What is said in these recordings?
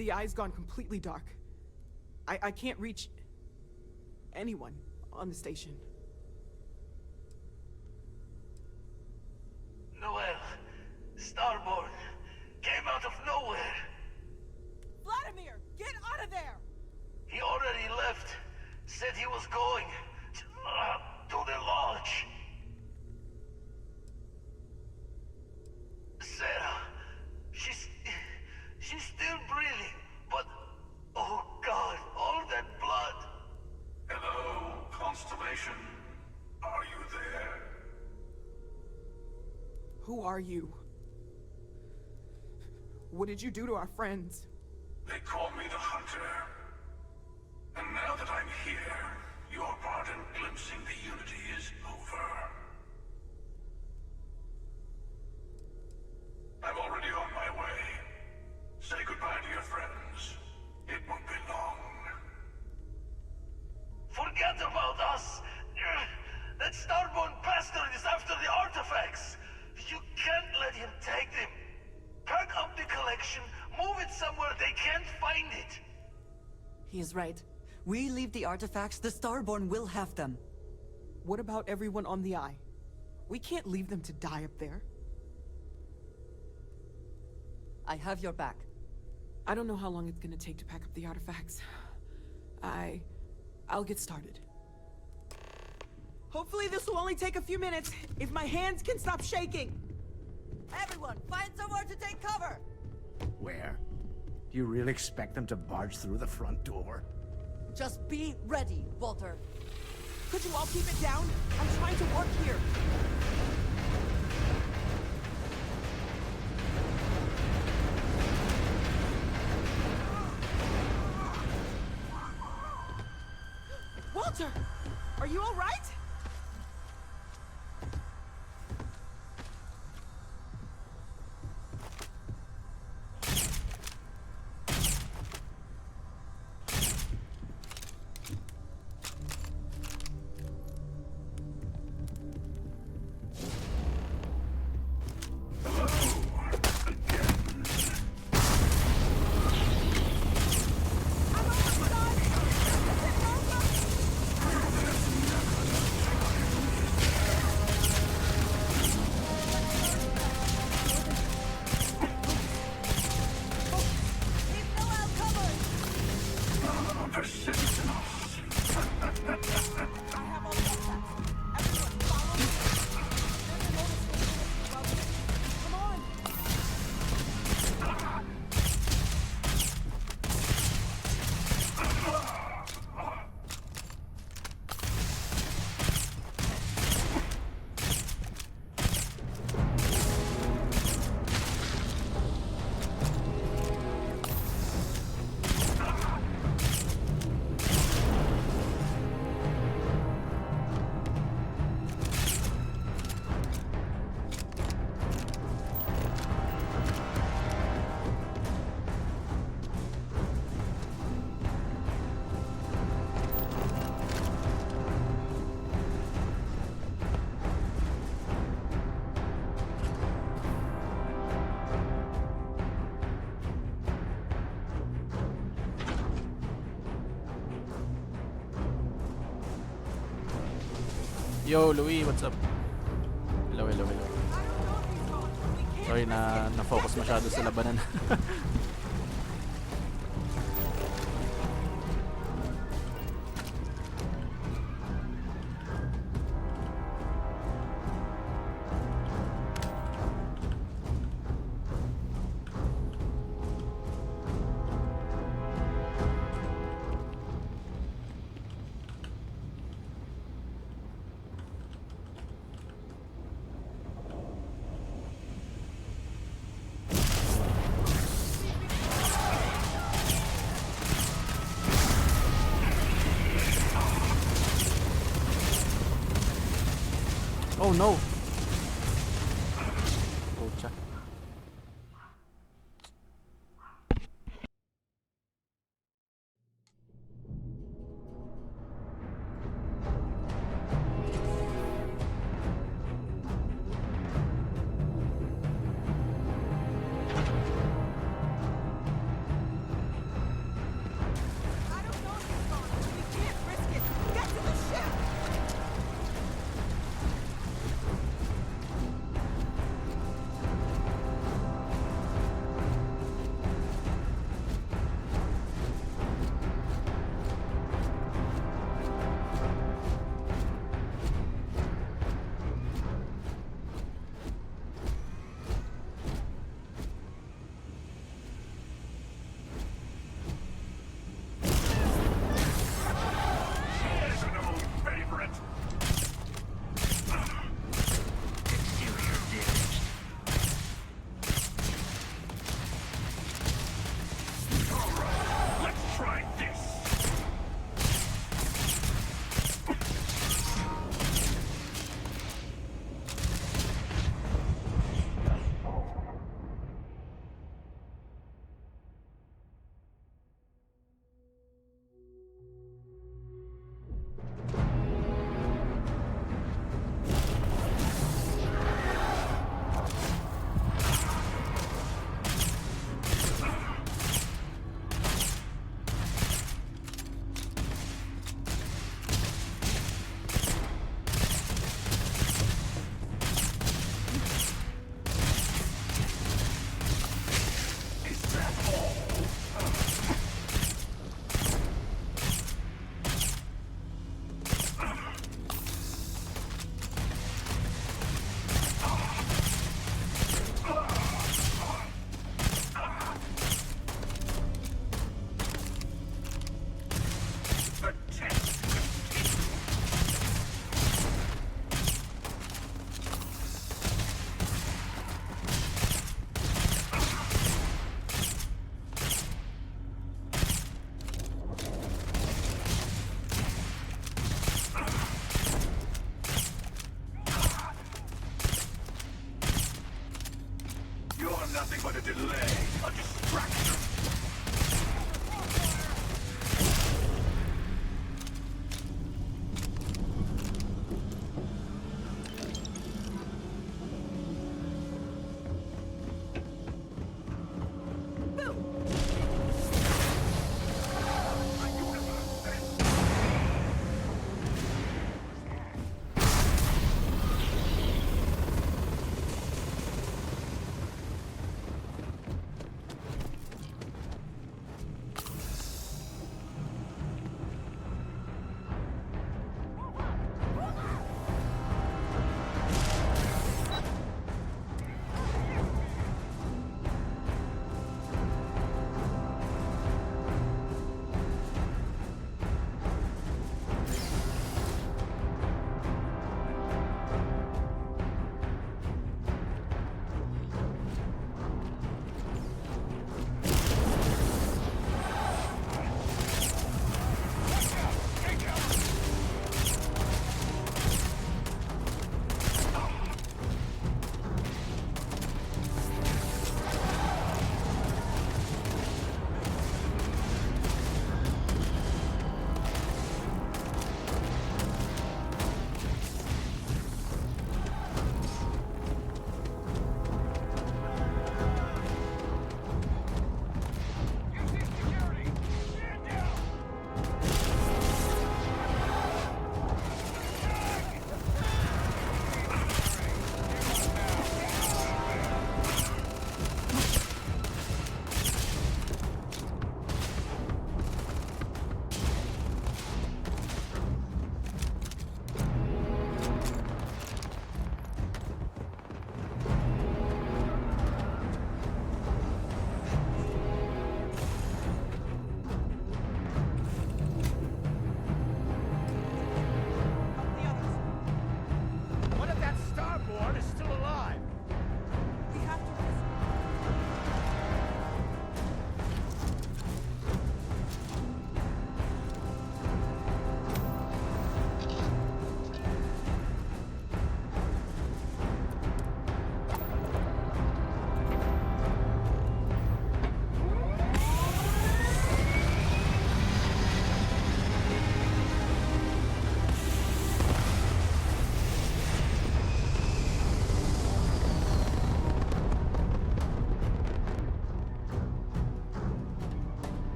The eye's gone completely dark. I can't reach anyone on the station. Noel, Starborn, came out of nowhere. Vladimir, get out of there! He already left. Said he was going to the lodge. Sarah, she's still breathing, but oh God, all that blood. Hello, Constellation. Are you there? Who are you? What did you do to our friends? They call me the Hunter. And now that I'm here, your part in glimpsing the Unity is over. I'm already on my way. Say goodbye to your friends. It won't be long. Forget about us! That Starborn bastard is after the artifacts! You can't let him take them! Pack up the collection, move it somewhere they can't find it! He's right. We leave the artifacts, the Starborn will have them. What about everyone on the Eye? We can't leave them to die up there. I have your back. I don't know how long it's gonna take to pack up the artifacts. I'll get started. Hopefully this will only take a few minutes, if my hands can stop shaking! Everyone, find somewhere to take cover! Where? Do you really expect them to barge through the front door? Just be ready, Walter. Could you all keep it down? I'm trying to work here. Walter! Are you all right? Yo, Louie, what's up? Hello. Sorry na-focus masyado sa labanan. Oh no! Pucha.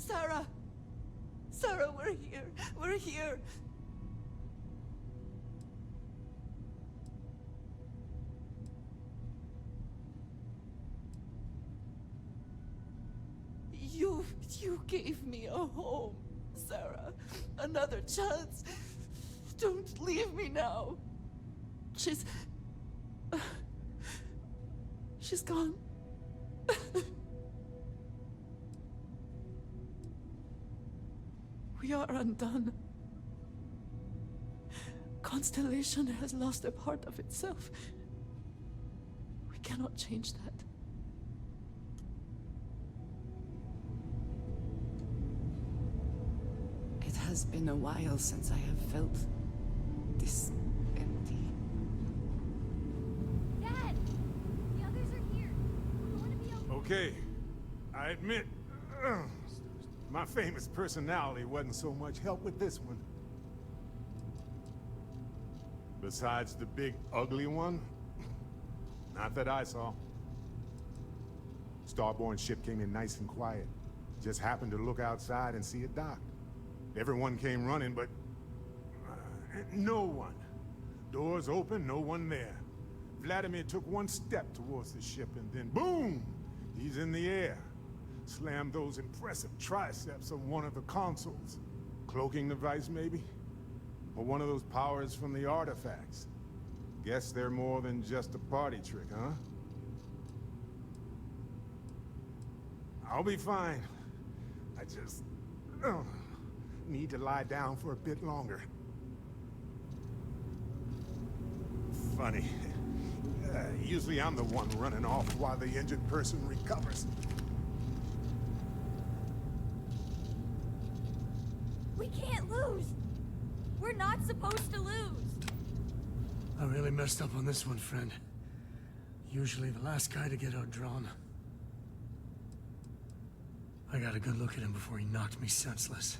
Sarah! Sarah, we're here! We're here! You gave me a home, Sarah. Another chance. Don't leave me now. She's gone. We are undone. Constellation has lost a part of itself. We cannot change that. It has been a while since I have felt this empty. Dad! The others are here. We're going to be okay. Okay, I admit, my famous personality wasn't so much help with this one. Besides the big, ugly one, not that I saw. Starborn ship came in nice and quiet. Just happened to look outside and see it docked. Everyone came running, but no one. Doors open, no one there. Vladimir took one step towards the ship and then boom! He's in the air. Slammed those impressive triceps on one of the consoles. Cloaking device, maybe? Or one of those powers from the artifacts. Guess they're more than just a party trick, huh? I'll be fine. I just need to lie down for a bit longer. Funny. Usually I'm the one running off while the injured person recovers. We can't lose! We're not supposed to lose! I really messed up on this one, friend. Usually the last guy to get outdrawn. I got a good look at him before he knocked me senseless.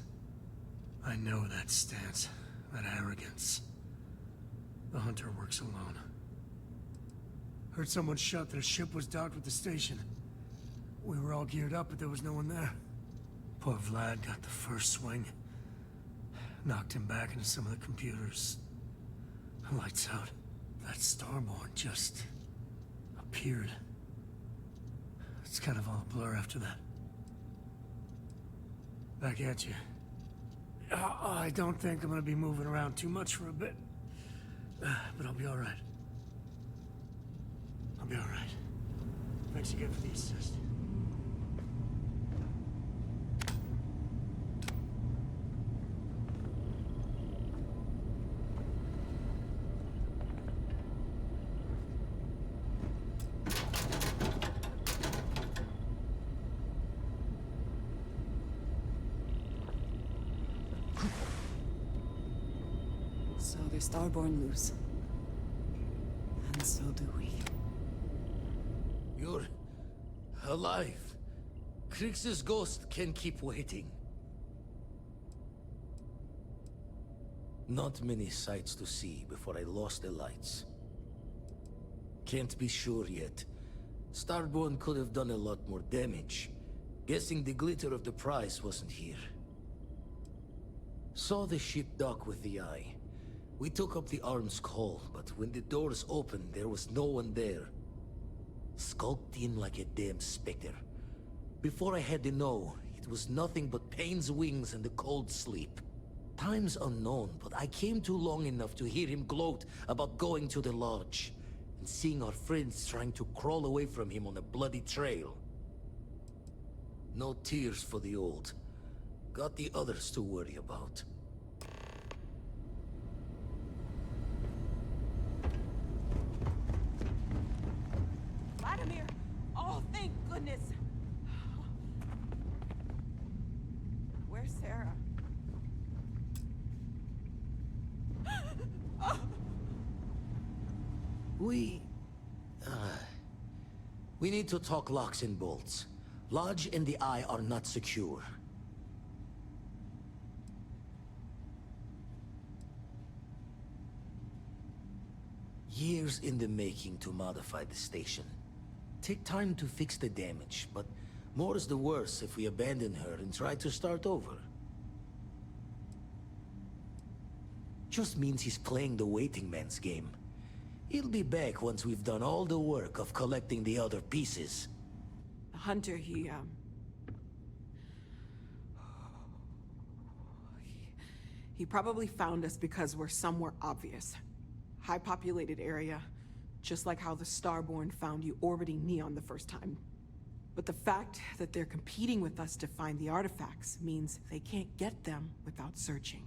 I know that stance, that arrogance. The hunter works alone. Heard someone shout that a ship was docked with the station. We were all geared up, but there was no one there. Poor Vlad got the first swing. Knocked him back into some of the computers. Lights out. That Starborn just appeared. It's kind of all a blur after that. Back at you. I don't think I'm gonna be moving around too much for a bit. But I'll be alright. I'll be alright. Thanks again for the assist. So the Starborn lose. And so do we. You're alive. Krix's ghost can keep waiting. Not many sights to see before I lost the lights. Can't be sure yet. Starborn could have done a lot more damage. Guessing the glitter of the prize wasn't here. Saw the ship dock with the eye. We took up the arms call, but when the doors opened, there was no one there. Skulked in like a damn specter. Before I had to know, it was nothing but pain's wings and the cold sleep. Time's unknown, but I came too long enough to hear him gloat about going to the lodge, and seeing our friends trying to crawl away from him on a bloody trail. No tears for the old. Got the others to worry about. Vladimir! Oh, thank goodness! Where's Sarah? We need to talk locks and bolts. Lodge and the Eye are not secure. Years in the making to modify the station. Take time to fix the damage, but More's the worse if we abandon her and try to start over. Just means he's playing the waiting man's game. He'll be back once we've done all the work of collecting the other pieces. The hunter, he probably found us because we're somewhere obvious. High-populated area, just like how the Starborn found you orbiting Neon the first time. But the fact that they're competing with us to find the artifacts means they can't get them without searching.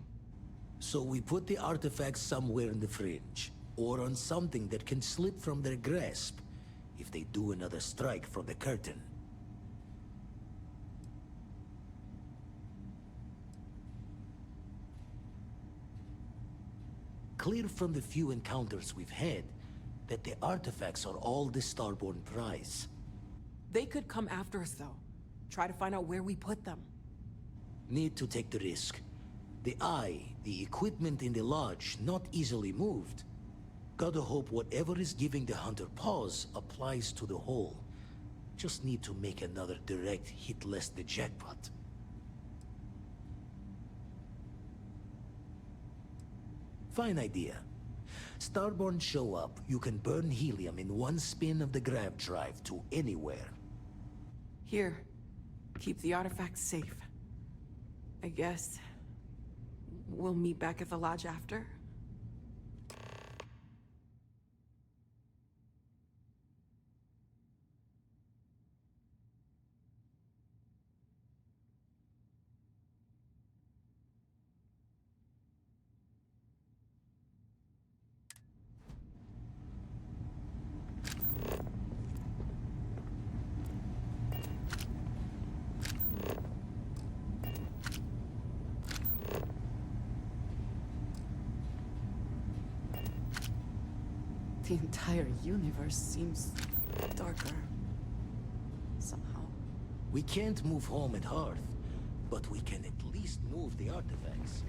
So we put the artifacts somewhere in the fringe, or on something that can slip from their grasp if they do another strike from the curtain. Clear from the few encounters we've had that the artifacts are all the Starborn prize. They could come after us, though. Try to find out where we put them. Need to take the risk. The eye, the equipment in the lodge, not easily moved. Gotta hope whatever is giving the hunter pause applies to the whole. Just need to make another direct hit less the jackpot. Fine idea. Starborn show up, you can burn helium in one spin of the grav drive to anywhere. Here, keep the artifacts safe. I guess we'll meet back at the lodge after? The entire universe seems darker. Somehow. We can't move home at Hearth, but we can at least move the artifacts.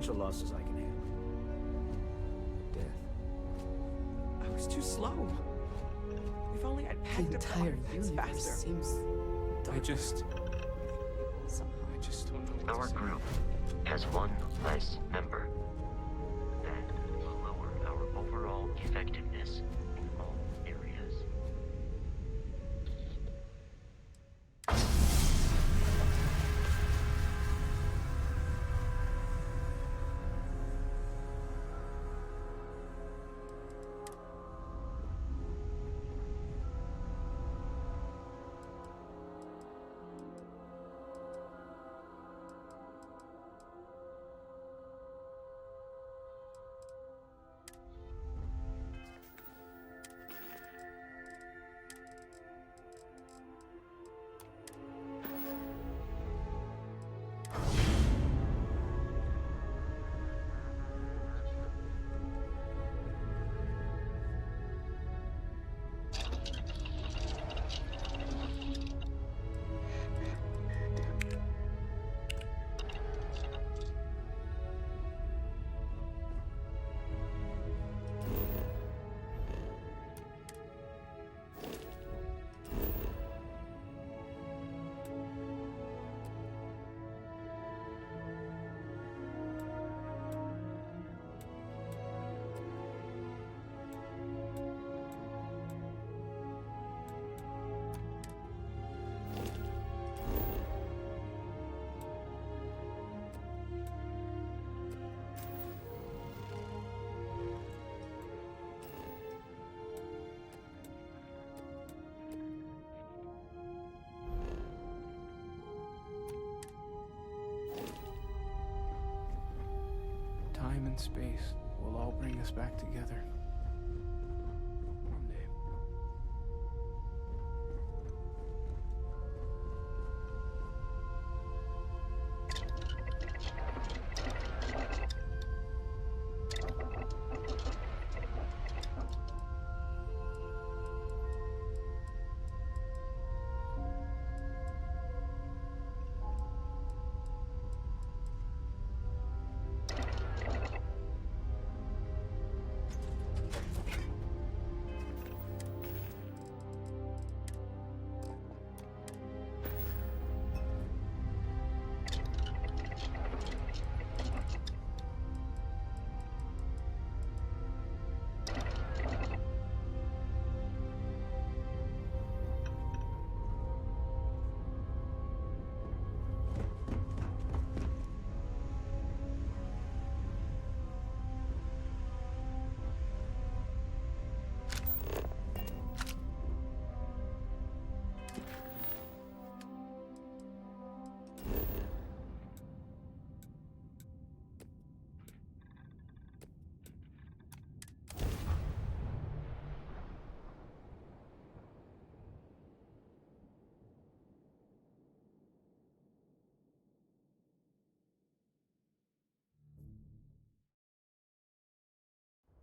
Financial losses I can handle. Death. I was too slow. If only I'd The packed up the entire artifacts universe faster. seems I just somehow. don't know what Our to say. group has one less member. That will lower our overall effectiveness in all areas. Time and space will all bring us back together. One day.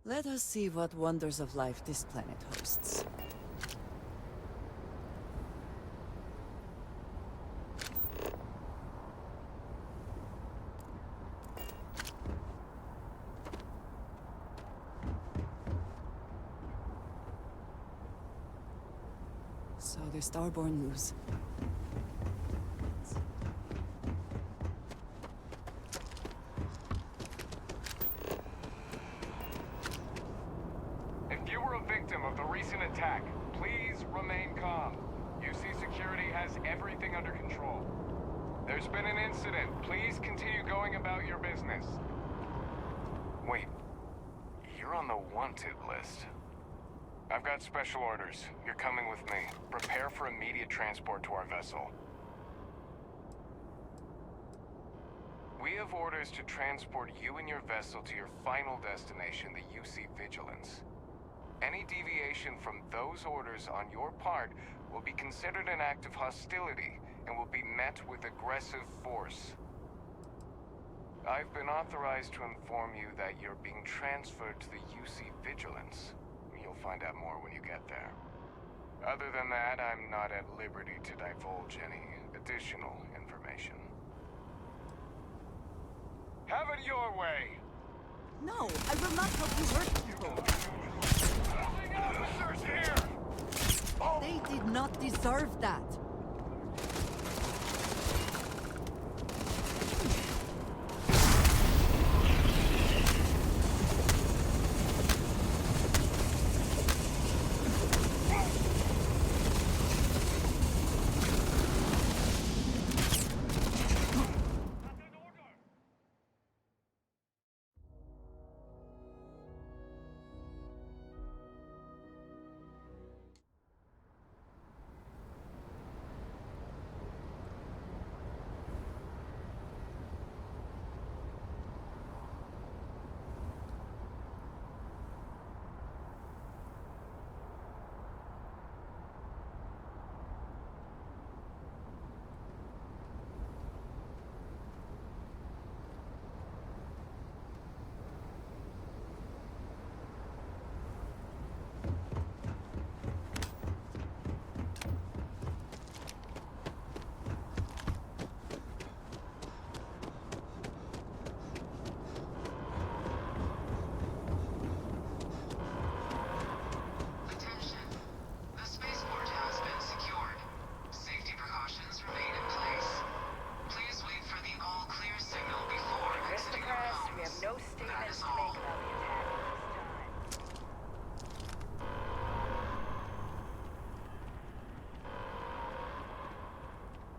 Let us see what wonders of life this planet hosts. So the Starborn moves. If you were a victim of the recent attack, please remain calm. UC Security has everything under control. There's been an incident. Please continue going about your business. Wait, you're on the wanted list. I've got special orders. You're coming with me. Prepare for immediate transport to our vessel. We have orders to transport you and your vessel to your final destination, the UC Vigilance. Any deviation from those orders on your part will be considered an act of hostility and will be met with aggressive force. I've been authorized to inform you that you're being transferred to the UC Vigilance. You'll find out more when you get there. Other than that, I'm not at liberty to divulge any additional information. Have it your way! No, I will not help you hurt people. Building officers here! They did not deserve that.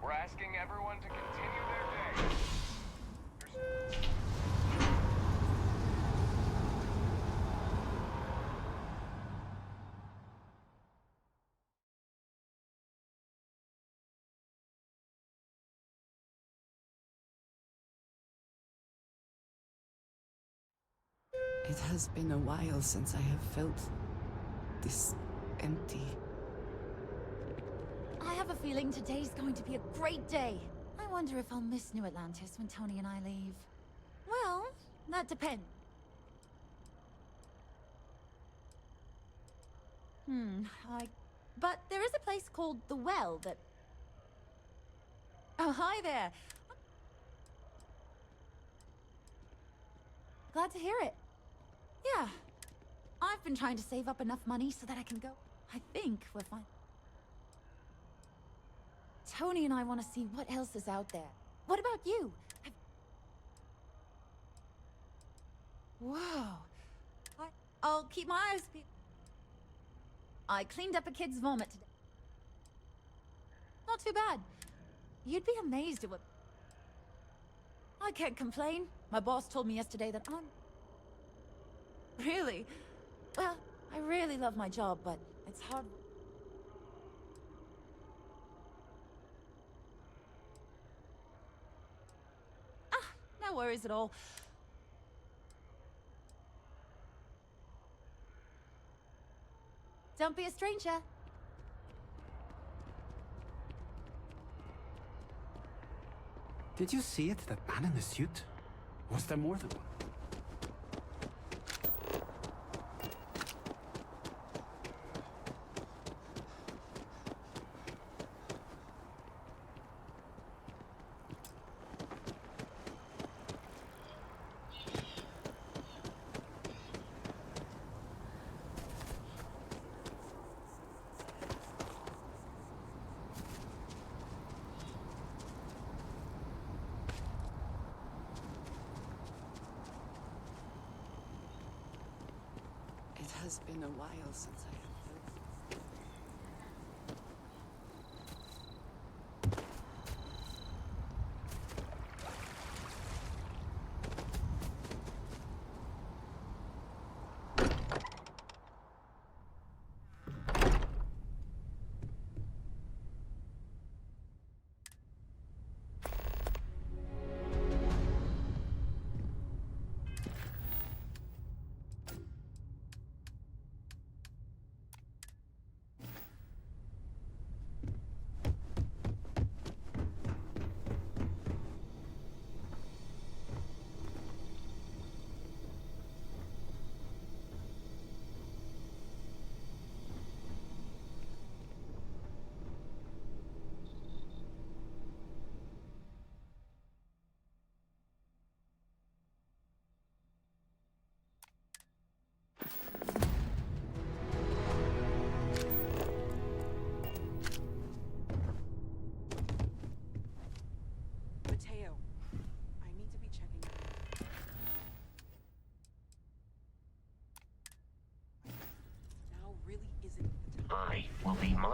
We're asking everyone to continue their day. It has been a while since I have felt this empty. I have a feeling today's going to be a great day. I wonder if I'll miss New Atlantis when Tony and I leave. Well, that depends. But there is a place called The Well that... Oh, hi there. Glad to hear it. Yeah. I've been trying to save up enough money so that I can go. I think we're fine. Tony and I want to see what else is out there. What about you? Whoa. I'll keep my eyes peeled. I cleaned up a kid's vomit today. Not too bad. You'd be amazed at what... I can't complain. My boss told me yesterday that I'm... Really? Well, I really love my job, but it's hard... No worries at all. Don't be a stranger. Did you see it? That man in the suit? Was there more than one? It has been a while since I have felt.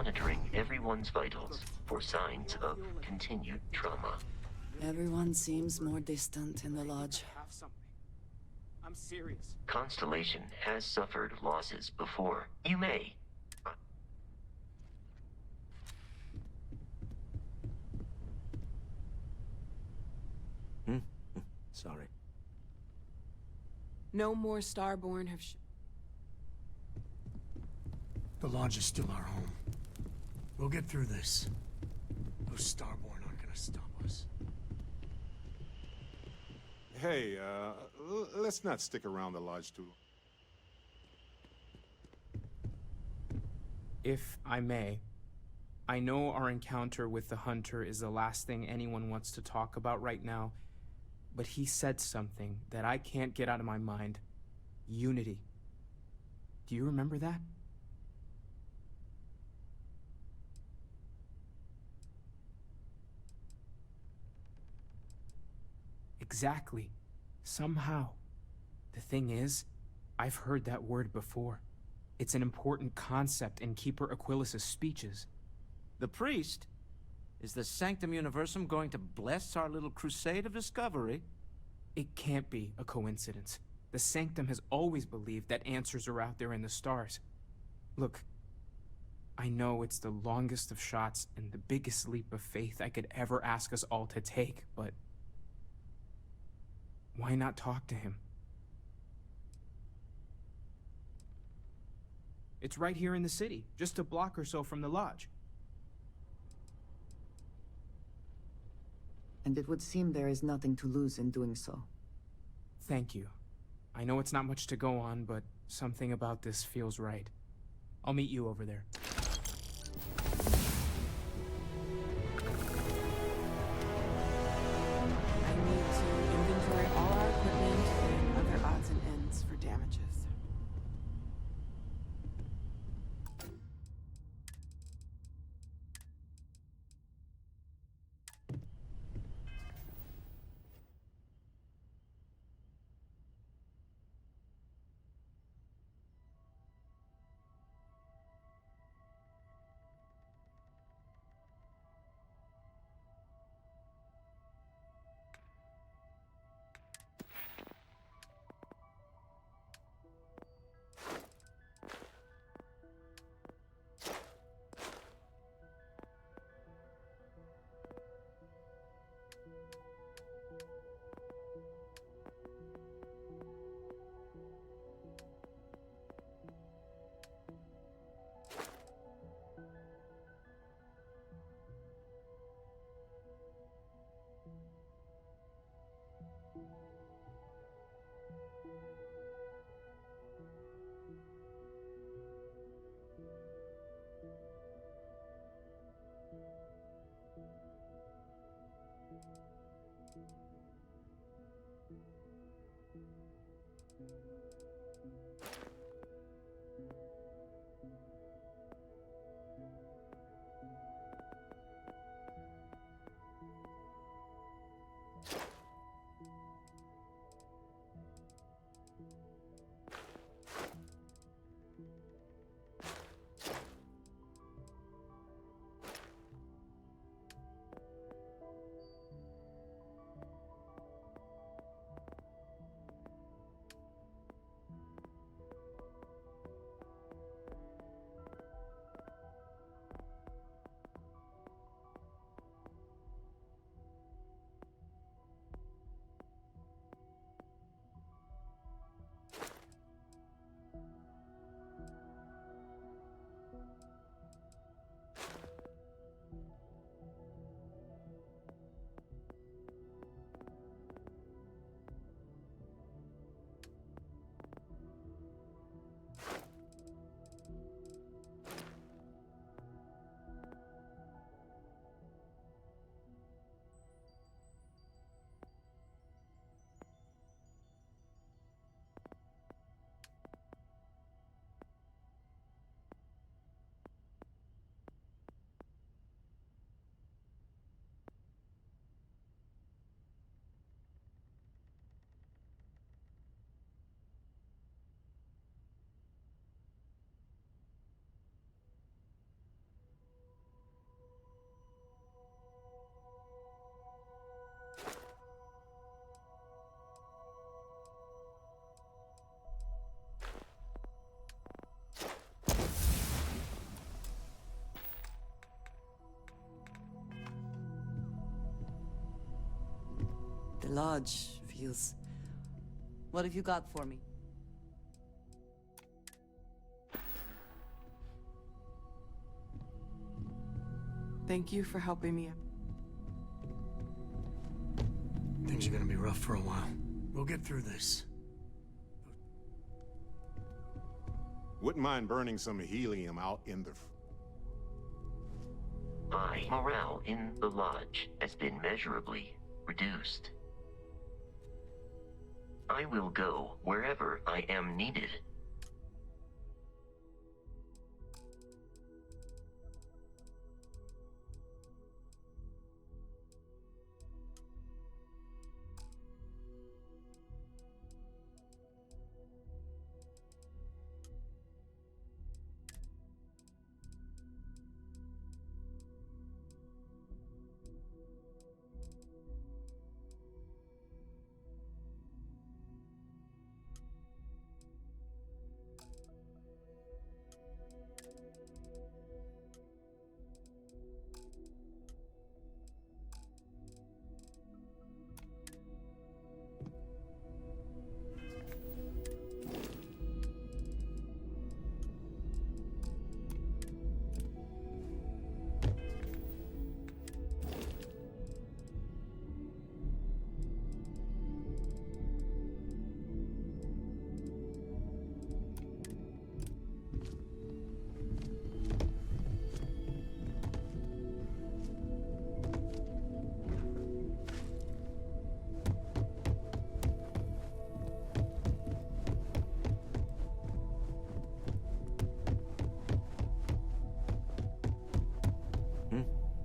monitoring everyone's vitals for signs of continued trauma. Everyone seems more distant in the lodge. Have something. I'm serious. Constellation has suffered losses before. You may. Sorry. No more Starborn have The lodge is still our home. We'll get through this. Those Starborn aren't gonna stop us. Hey, let's not stick around the lodge too long. If I may, I know our encounter with the Hunter is the last thing anyone wants to talk about right now, but he said something that I can't get out of my mind. Unity. Do you remember that? Exactly. Somehow. The thing is, I've heard that word before. It's an important concept in Keeper Aquilas's speeches. The priest? Is the Sanctum Universum going to bless our little crusade of discovery? It can't be a coincidence. The Sanctum has always believed that answers are out there in the stars. Look, I know it's the longest of shots and the biggest leap of faith I could ever ask us all to take, but why not talk to him? It's right here in the city, just a block or so from the lodge. And it would seem there is nothing to lose in doing so. Thank you. I know it's not much to go on, but something about this feels right. I'll meet you over there. I need to inventory all our equipment and other odds and ends for damages. The lodge feels... What have you got for me? Thank you for helping me. Things are gonna be rough for a while. We'll get through this. Wouldn't mind burning some helium out in the... Morale in the lodge has been measurably reduced. I will go wherever I am needed.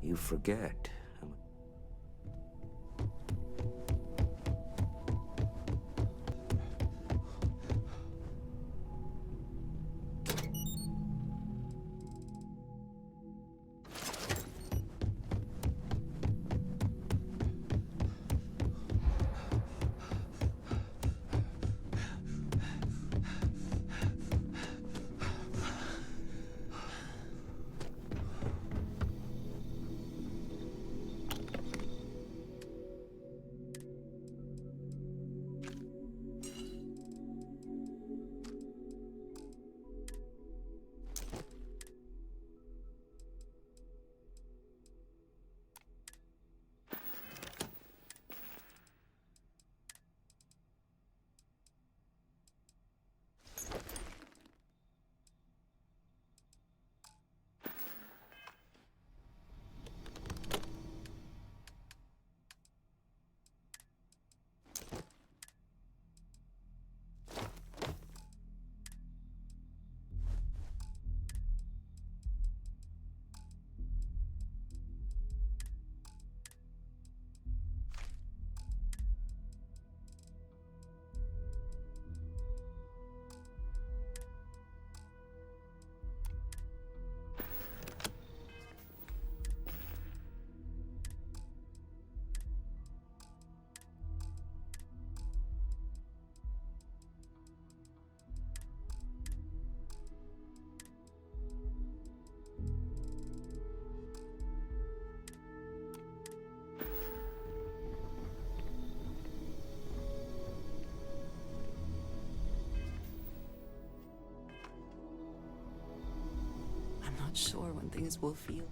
You forget. I'm not sure when things will feel.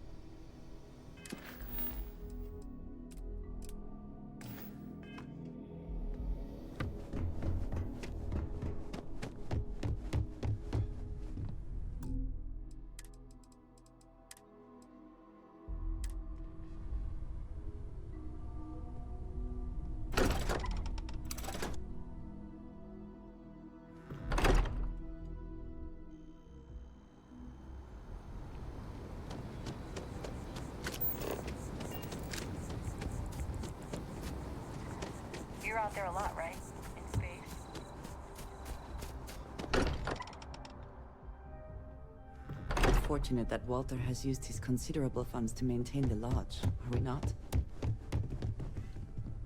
You're out there a lot, right? In space? Fortunate that Walter has used his considerable funds to maintain the lodge, are we not?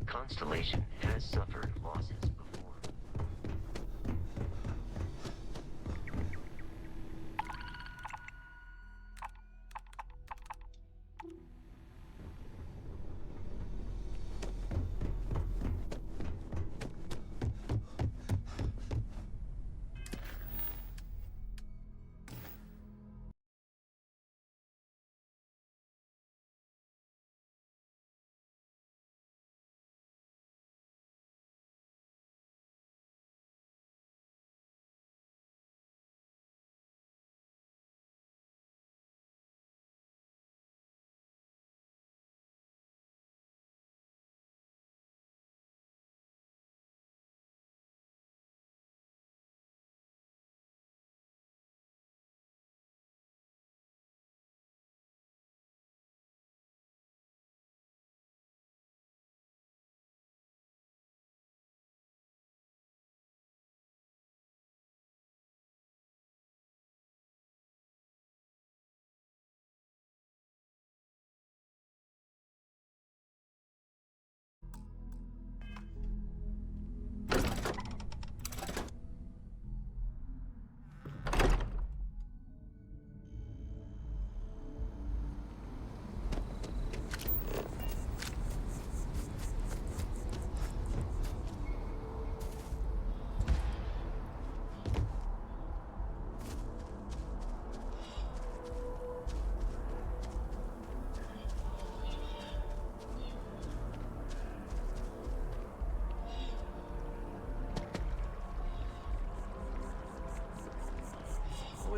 Constellation has suffered losses before.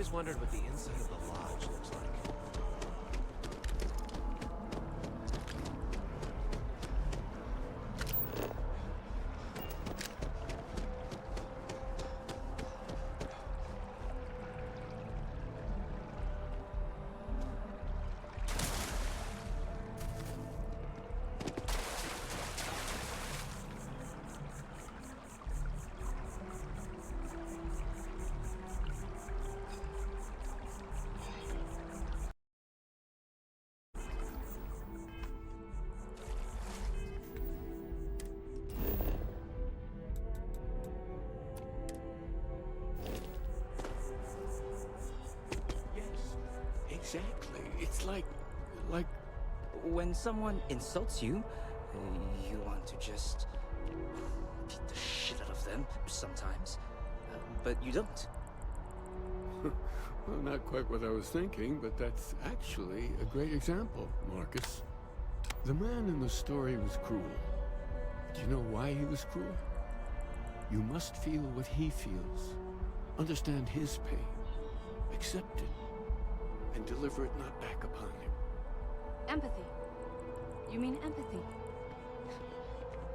always wondered what the inside of the lodge looks like. Exactly. It's like... When someone insults you, you want to just beat the shit out of them sometimes, but you don't. Well, not quite what I was thinking, but that's actually a great example, Marcus. The man in the story was cruel. Do you know why he was cruel? You must feel what he feels. Understand his pain. Accept it. And deliver it not back upon him. Empathy. You mean empathy?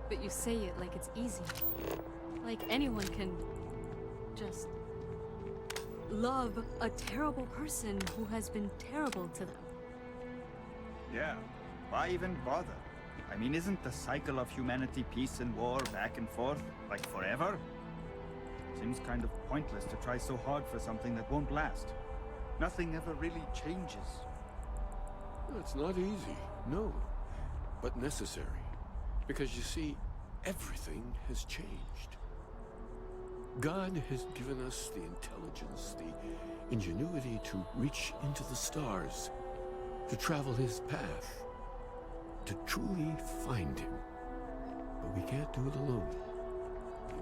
But you say it like it's easy. Like anyone can just love a terrible person who has been terrible to them. Yeah, why even bother? I mean, isn't the cycle of humanity peace and war back and forth, like forever? Seems kind of pointless to try so hard for something that won't last. Nothing ever really changes. It's not easy, no, but necessary. Because you see, everything has changed. God has given us the intelligence, the ingenuity to reach into the stars, to travel his path, to truly find him. But we can't do it alone.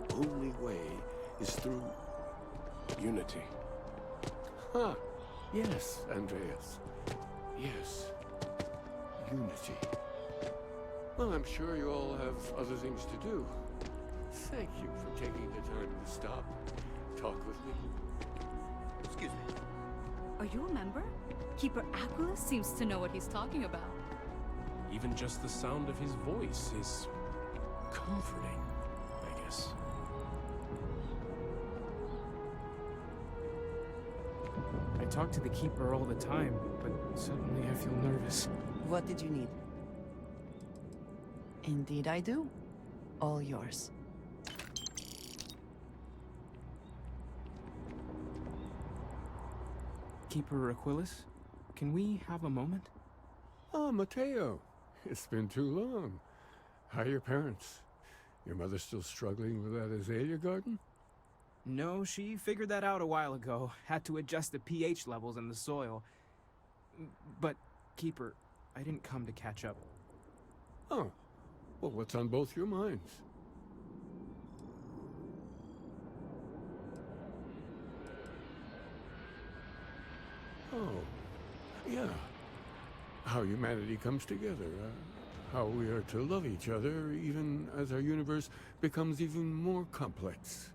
The only way is through unity. Huh. Yes, Andreas. Yes. Unity. Well, I'm sure you all have other things to do. Thank you for taking the time to stop, talk with me. Excuse me. Are you a member? Keeper Aquilus seems to know what he's talking about. Even just the sound of his voice is comforting, I guess. I talk to the Keeper all the time, but suddenly I feel nervous. What did you need? Indeed I do. All yours. Keeper Aquilus, can we have a moment? Oh, Mateo. It's been too long. How are your parents? Your mother still struggling with that azalea garden? No, she figured that out a while ago. Had to adjust the pH levels in the soil. But, Keeper, I didn't come to catch up. Oh. Well, what's on both your minds? Oh, yeah. How humanity comes together. How we are to love each other, even as our universe becomes even more complex.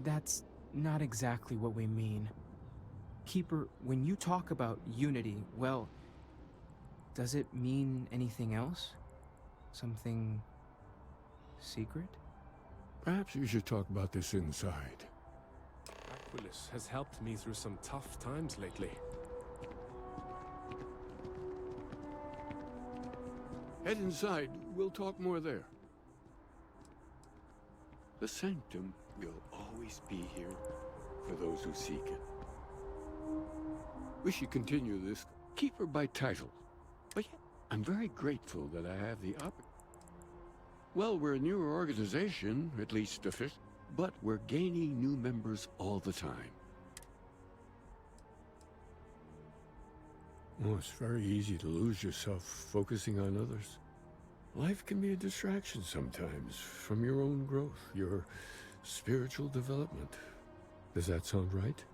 That's not exactly what we mean. Keeper, when you talk about unity, well, does it mean anything else? Something secret? Perhaps we should talk about this inside. Aquilus has helped me through some tough times lately. Head inside. We'll talk more there. The Sanctum will always be here for those who seek it. We should continue this Keeper by title. But yet, I'm very grateful that I have the Well, we're a newer organization, at least official, but we're gaining new members all the time. Oh, it's very easy to lose yourself focusing on others. Life can be a distraction sometimes from your own growth, your spiritual development. Does that sound right?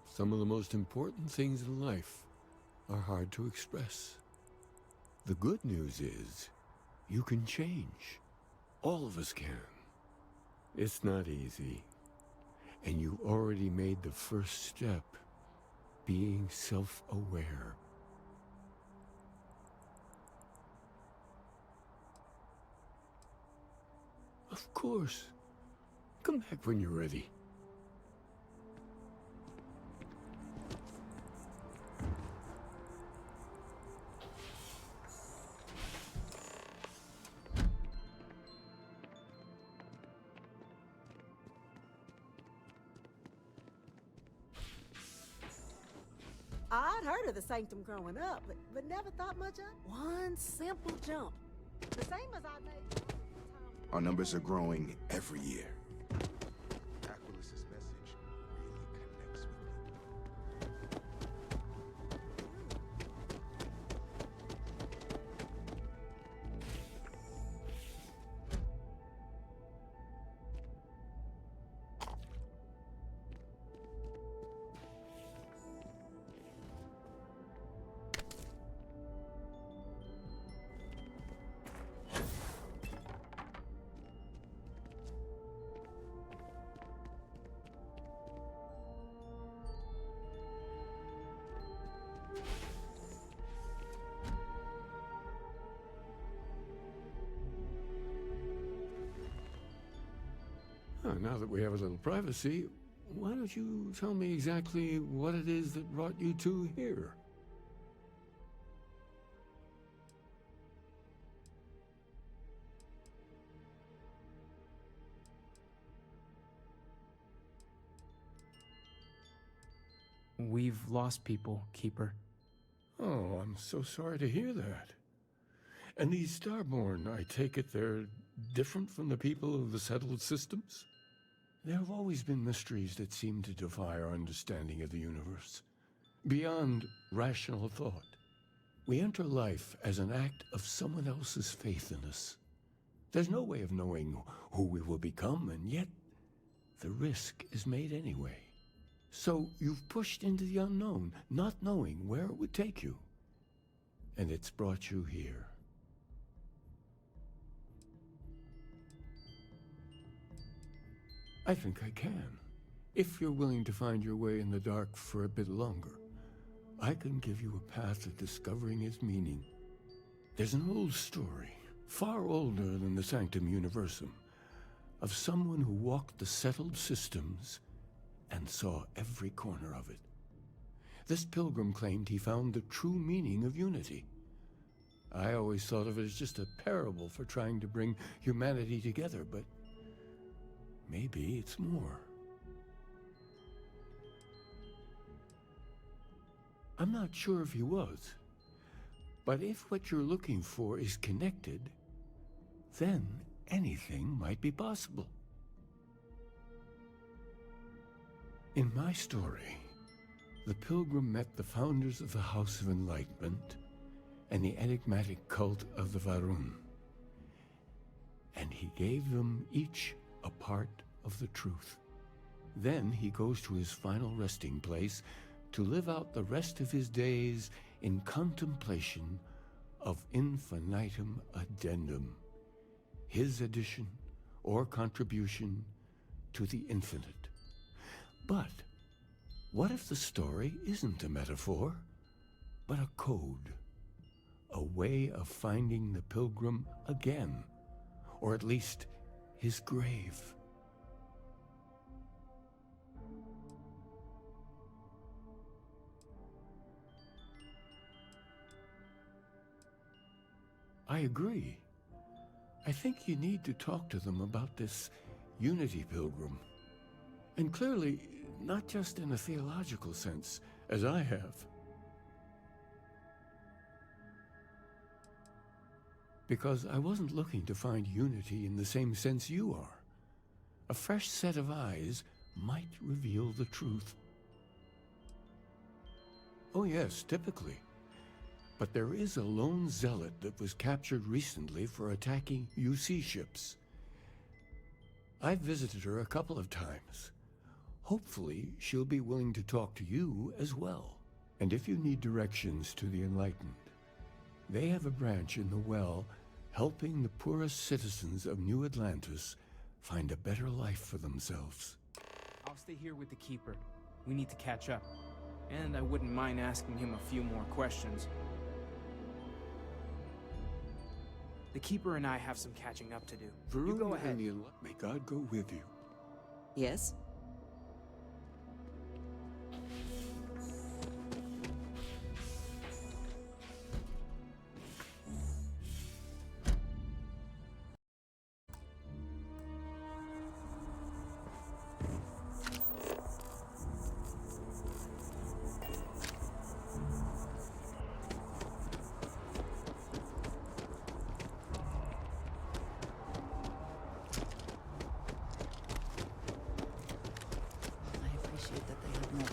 Some of the most important things in life are hard to express. The good news is, You can change. All of us can. It's not easy. And you already made the first step. Being self-aware. Of course. Come back when you're ready. I'd heard of the Sanctum growing up, but never thought much of one simple jump. The same as I made. Our numbers are growing every year. Aquilus's message really connects with people. Now that we have a little privacy, why don't you tell me exactly what it is that brought you two here? We've lost people, Keeper. Oh, I'm so sorry to hear that. And these Starborn, I take it they're different from the people of the settled systems? There have always been mysteries that seem to defy our understanding of the universe, beyond rational thought. We enter life as an act of someone else's faith in us. There's no way of knowing who we will become, and yet the risk is made anyway. So you've pushed into the unknown, not knowing where it would take you. And it's brought you here. I think I can. If you're willing to find your way in the dark for a bit longer, I can give you a path to discovering its meaning. There's an old story, far older than the Sanctum Universum, of someone who walked the settled systems and saw every corner of it. This pilgrim claimed he found the true meaning of unity. I always thought of it as just a parable for trying to bring humanity together, but maybe it's more. I'm not sure if he was, but if what you're looking for is connected, then anything might be possible. In my story, the pilgrim met the founders of the House of Enlightenment and the enigmatic cult of the Varun, and he gave them each a part of the truth. Then he goes to his final resting place to live out the rest of his days in contemplation of infinitum addendum, his addition or contribution to the infinite. But what if the story isn't a metaphor, but a code, a way of finding the pilgrim again, or at least his grave? I agree. I think you need to talk to them about this unity pilgrim. And clearly, not just in a theological sense, as I have. Because I wasn't looking to find unity in the same sense you are. A fresh set of eyes might reveal the truth. Oh yes, typically. But there is a lone zealot that was captured recently for attacking UC ships. I've visited her a couple of times. Hopefully, she'll be willing to talk to you as well. And if you need directions to the Enlightened, they have a branch in the well helping the poorest citizens of New Atlantis find a better life for themselves. I'll stay here with the Keeper. We need to catch up. And I wouldn't mind asking him a few more questions. The Keeper and I have some catching up to do. You go ahead. May God go with you. Yes?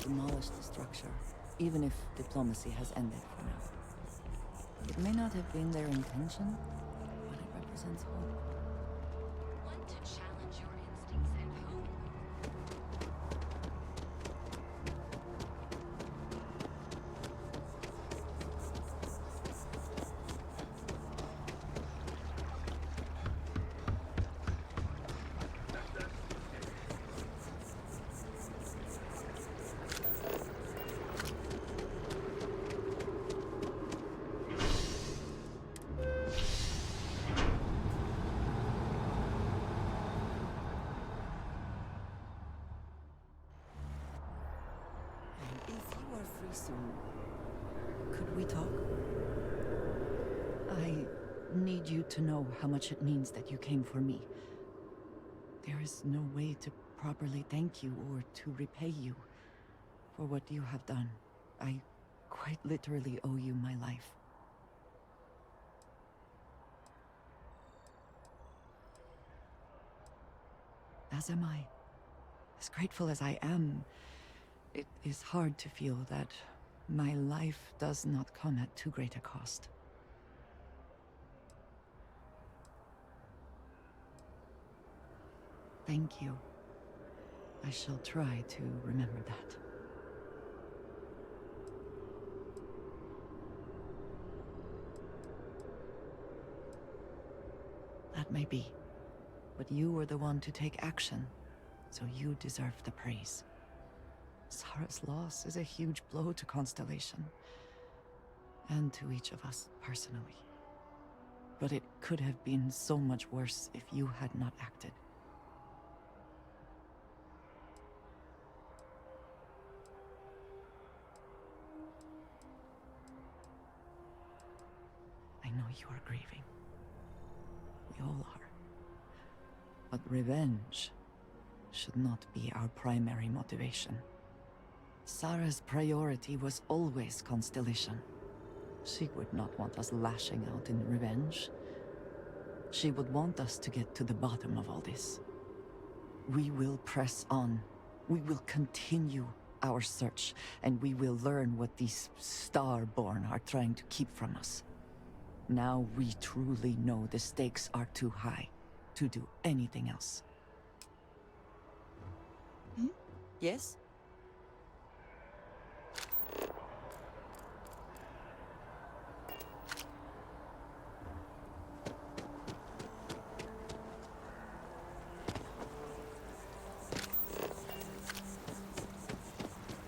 Demolished the structure, even if diplomacy has ended for now. It may not have been their intention, but it represents hope. Want to challenge your instincts and hope? If you are free soon, could we talk? I need you to know how much it means that you came for me. There is no way to properly thank you or to repay you for what you have done. I quite literally owe you my life. As am I. As grateful as I am, it is hard to feel that my life does not come at too great a cost. Thank you. I shall try to remember that. That may be, but you were the one to take action, so you deserve the praise. Sarah's loss is a huge blow to Constellation, and to each of us personally. But it could have been so much worse if you had not acted. I know you are grieving. We all are. But revenge should not be our primary motivation. Sarah's priority was always Constellation. She would not want us lashing out in revenge. She would want us to get to the bottom of all this. We will press on. We will continue our search, and we will learn what these Starborn are trying to keep from us. Now we truly know the stakes are too high to do anything else. Yes?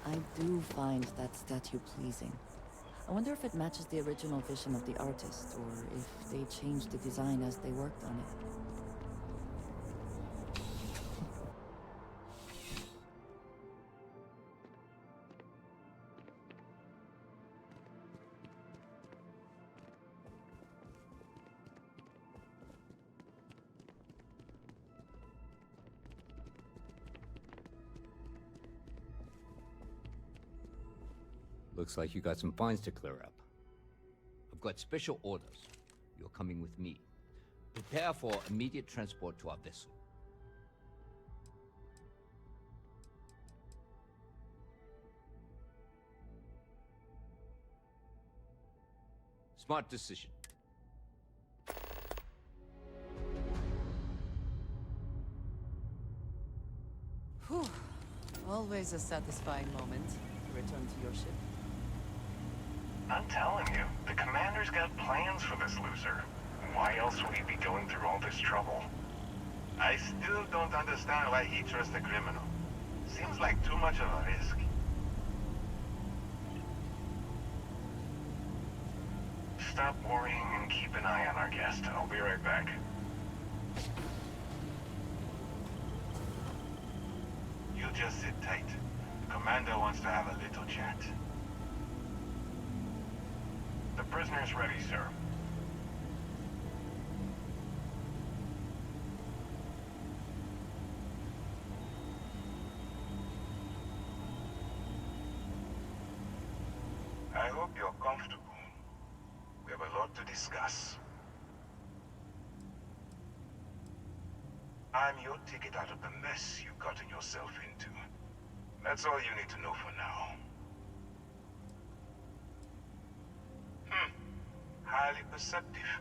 I do find that statue pleasing. I wonder if it matches the original vision of the artist, or if they changed the design as they worked on it. Looks like you got some fines to clear up. I've got special orders. You're coming with me. Prepare for immediate transport to our vessel. Smart decision. Whew. Always a satisfying moment to return to your ship. I'm telling you, the commander's got plans for this loser. Why else would he be going through all this trouble? I still don't understand why he trusts a criminal. Seems like too much of a risk. Stop worrying and keep an eye on our guest. I'll be right back. You just sit tight. The commander wants to have a little chat. The prisoner's ready, sir. I hope you're comfortable. We have a lot to discuss. I'm your ticket out of the mess you've gotten yourself into. That's all you need to know for now. Highly perceptive.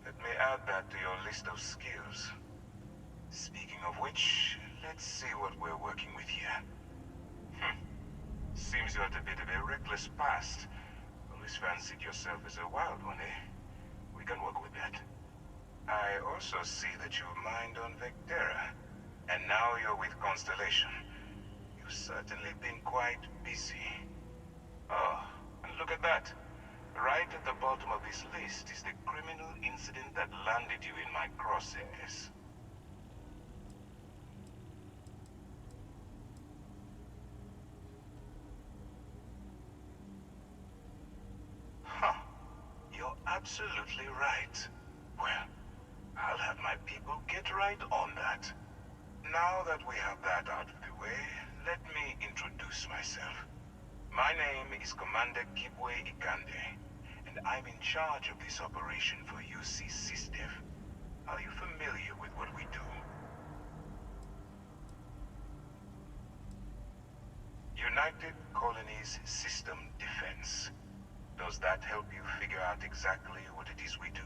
Let me add that to your list of skills. Speaking of which, let's see what we're working with here. Seems you had a bit of a reckless past. Always fancied yourself as a wild one, eh? We can work with that. I also see that you mined on Vectera, and now you're with Constellation. You've certainly been quite busy. Oh, and look at that. Right at the bottom of this list is the criminal incident that landed you in my crosshairs. Huh. You're absolutely right. Well, I'll have my people get right on that. Now that we have that out of the way, let me introduce myself. My name is Commander Kibwe Ikande, and I'm in charge of this operation for UC SysDev. Are you familiar with what we do? United Colonies System Defense. Does that help you figure out exactly what it is we do?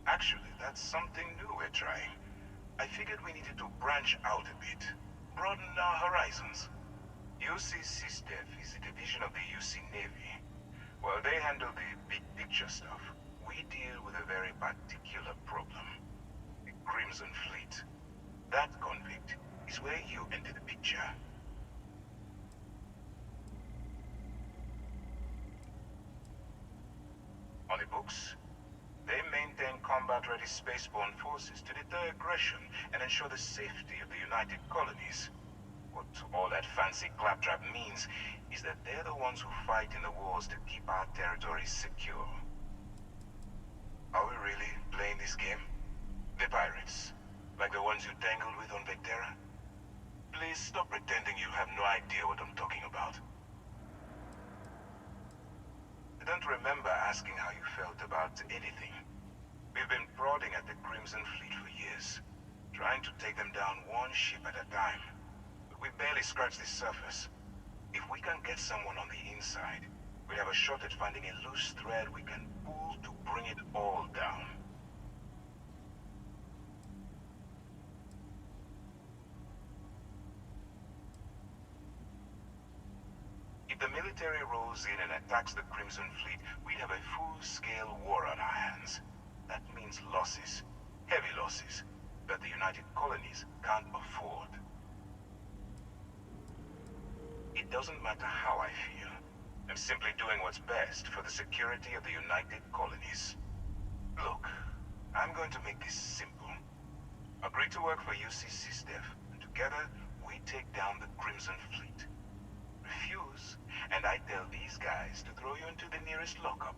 Actually, that's something new we're trying. I figured we needed to branch out a bit, broaden our horizons. UC SysDev is a division of the UC Navy. While they handle the big picture stuff, we deal with a very particular problem. The Crimson Fleet. That convict is where you enter the picture. On the books, they maintain combat-ready spaceborne forces to deter aggression and ensure the safety of the United Colonies. What all that fancy claptrap means is that they're the ones who fight in the wars to keep our territories secure. Are we really playing this game? The pirates, like the ones you tangled with on Vectera? Please stop pretending you have no idea what I'm talking about. I don't remember asking how you felt about anything. We've been prodding at the Crimson Fleet for years, trying to take them down one ship at a time. But we barely scratched the surface. If we can get someone on the inside, we have a shot at finding a loose thread we can pull to bring it all down. If the military rolls in and attacks the Crimson Fleet, we'd have a full-scale war on our hands. That means losses, heavy losses, that the United Colonies can't afford. It doesn't matter how I feel. I'm simply doing what's best for the security of the United Colonies. Look, I'm going to make this simple. Agree to work for UC SysDev, and together we take down the Crimson Fleet. Refuse, and I tell these guys to throw you into the nearest lockup.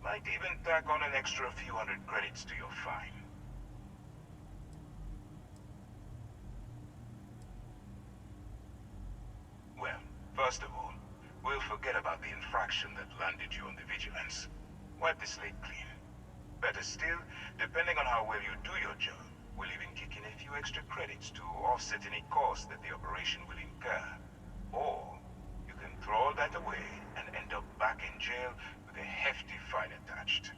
Might even tack on an extra few hundred credits to your fine. Well, first of all, we'll forget about the infraction that landed you on the Vigilance. Wipe the slate clean. Better still, depending on how well you do your job, we'll even kick in a few extra credits to offset any cost that the operation will incur. Or you can throw all that away and end up back in jail with a hefty fine attached.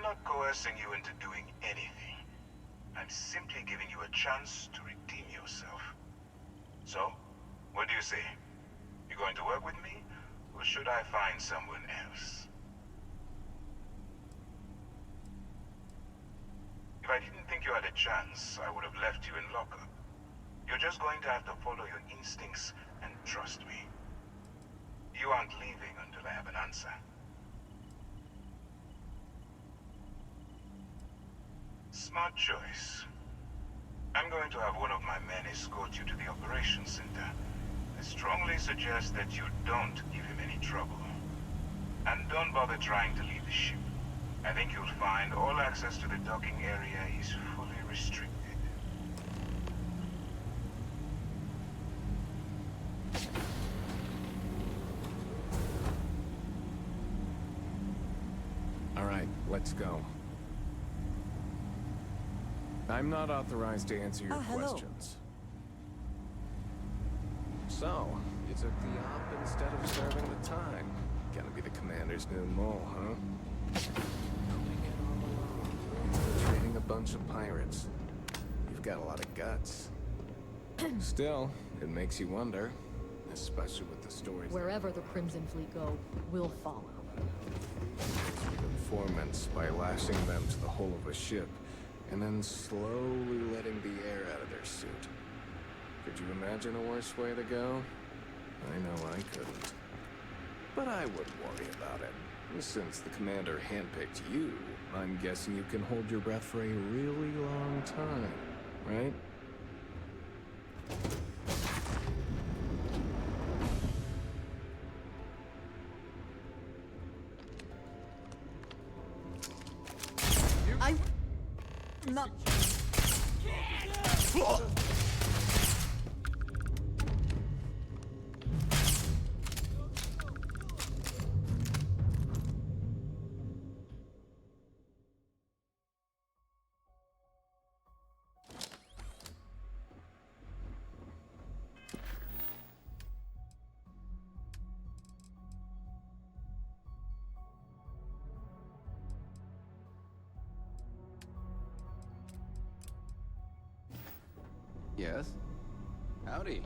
not coercing you into doing anything. I'm simply giving you a chance to redeem yourself. So, what do you say? You going to work with me, or should I find someone else? If I didn't think you had a chance, I would have left you in lockup. You're just going to have to follow your instincts and trust me. You aren't leaving until I have an answer. Smart choice. I'm going to have one of my men escort you to the operations center. I strongly suggest that you don't give him any trouble. And don't bother trying to leave the ship. I think you'll find all access to the docking area is fully restricted. All right, let's go. I'm not authorized to answer your hello. questions. So, you took the op instead of serving the time. Gonna be the commander's new mole, huh? Going in all alone. Training a bunch of pirates. You've got a lot of guts. Still, it makes you wonder, especially with the stories. Wherever the Crimson Fleet go, we'll follow. Informants by lashing them to the hull of a ship, and then slowly letting the air out of their suit. Could you imagine a worse way to go? I know I couldn't. But I wouldn't worry about it. Since the commander handpicked you, I'm guessing you can hold your breath for a really long time, right? I'm not. Yes? Howdy.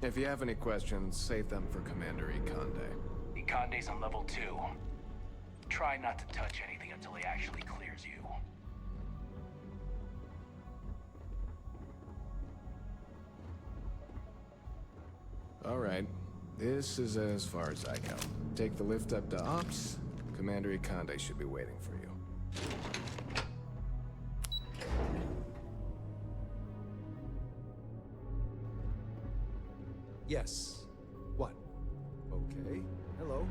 If you have any questions, save them for Commander Ikonde. Ikonde's on level 2. Try not to touch anything until he actually clears you. All right. This is as far as I go. Take the lift up to Ops. Commander Ikonde should be waiting for you. Yes. What? Okay. Hello.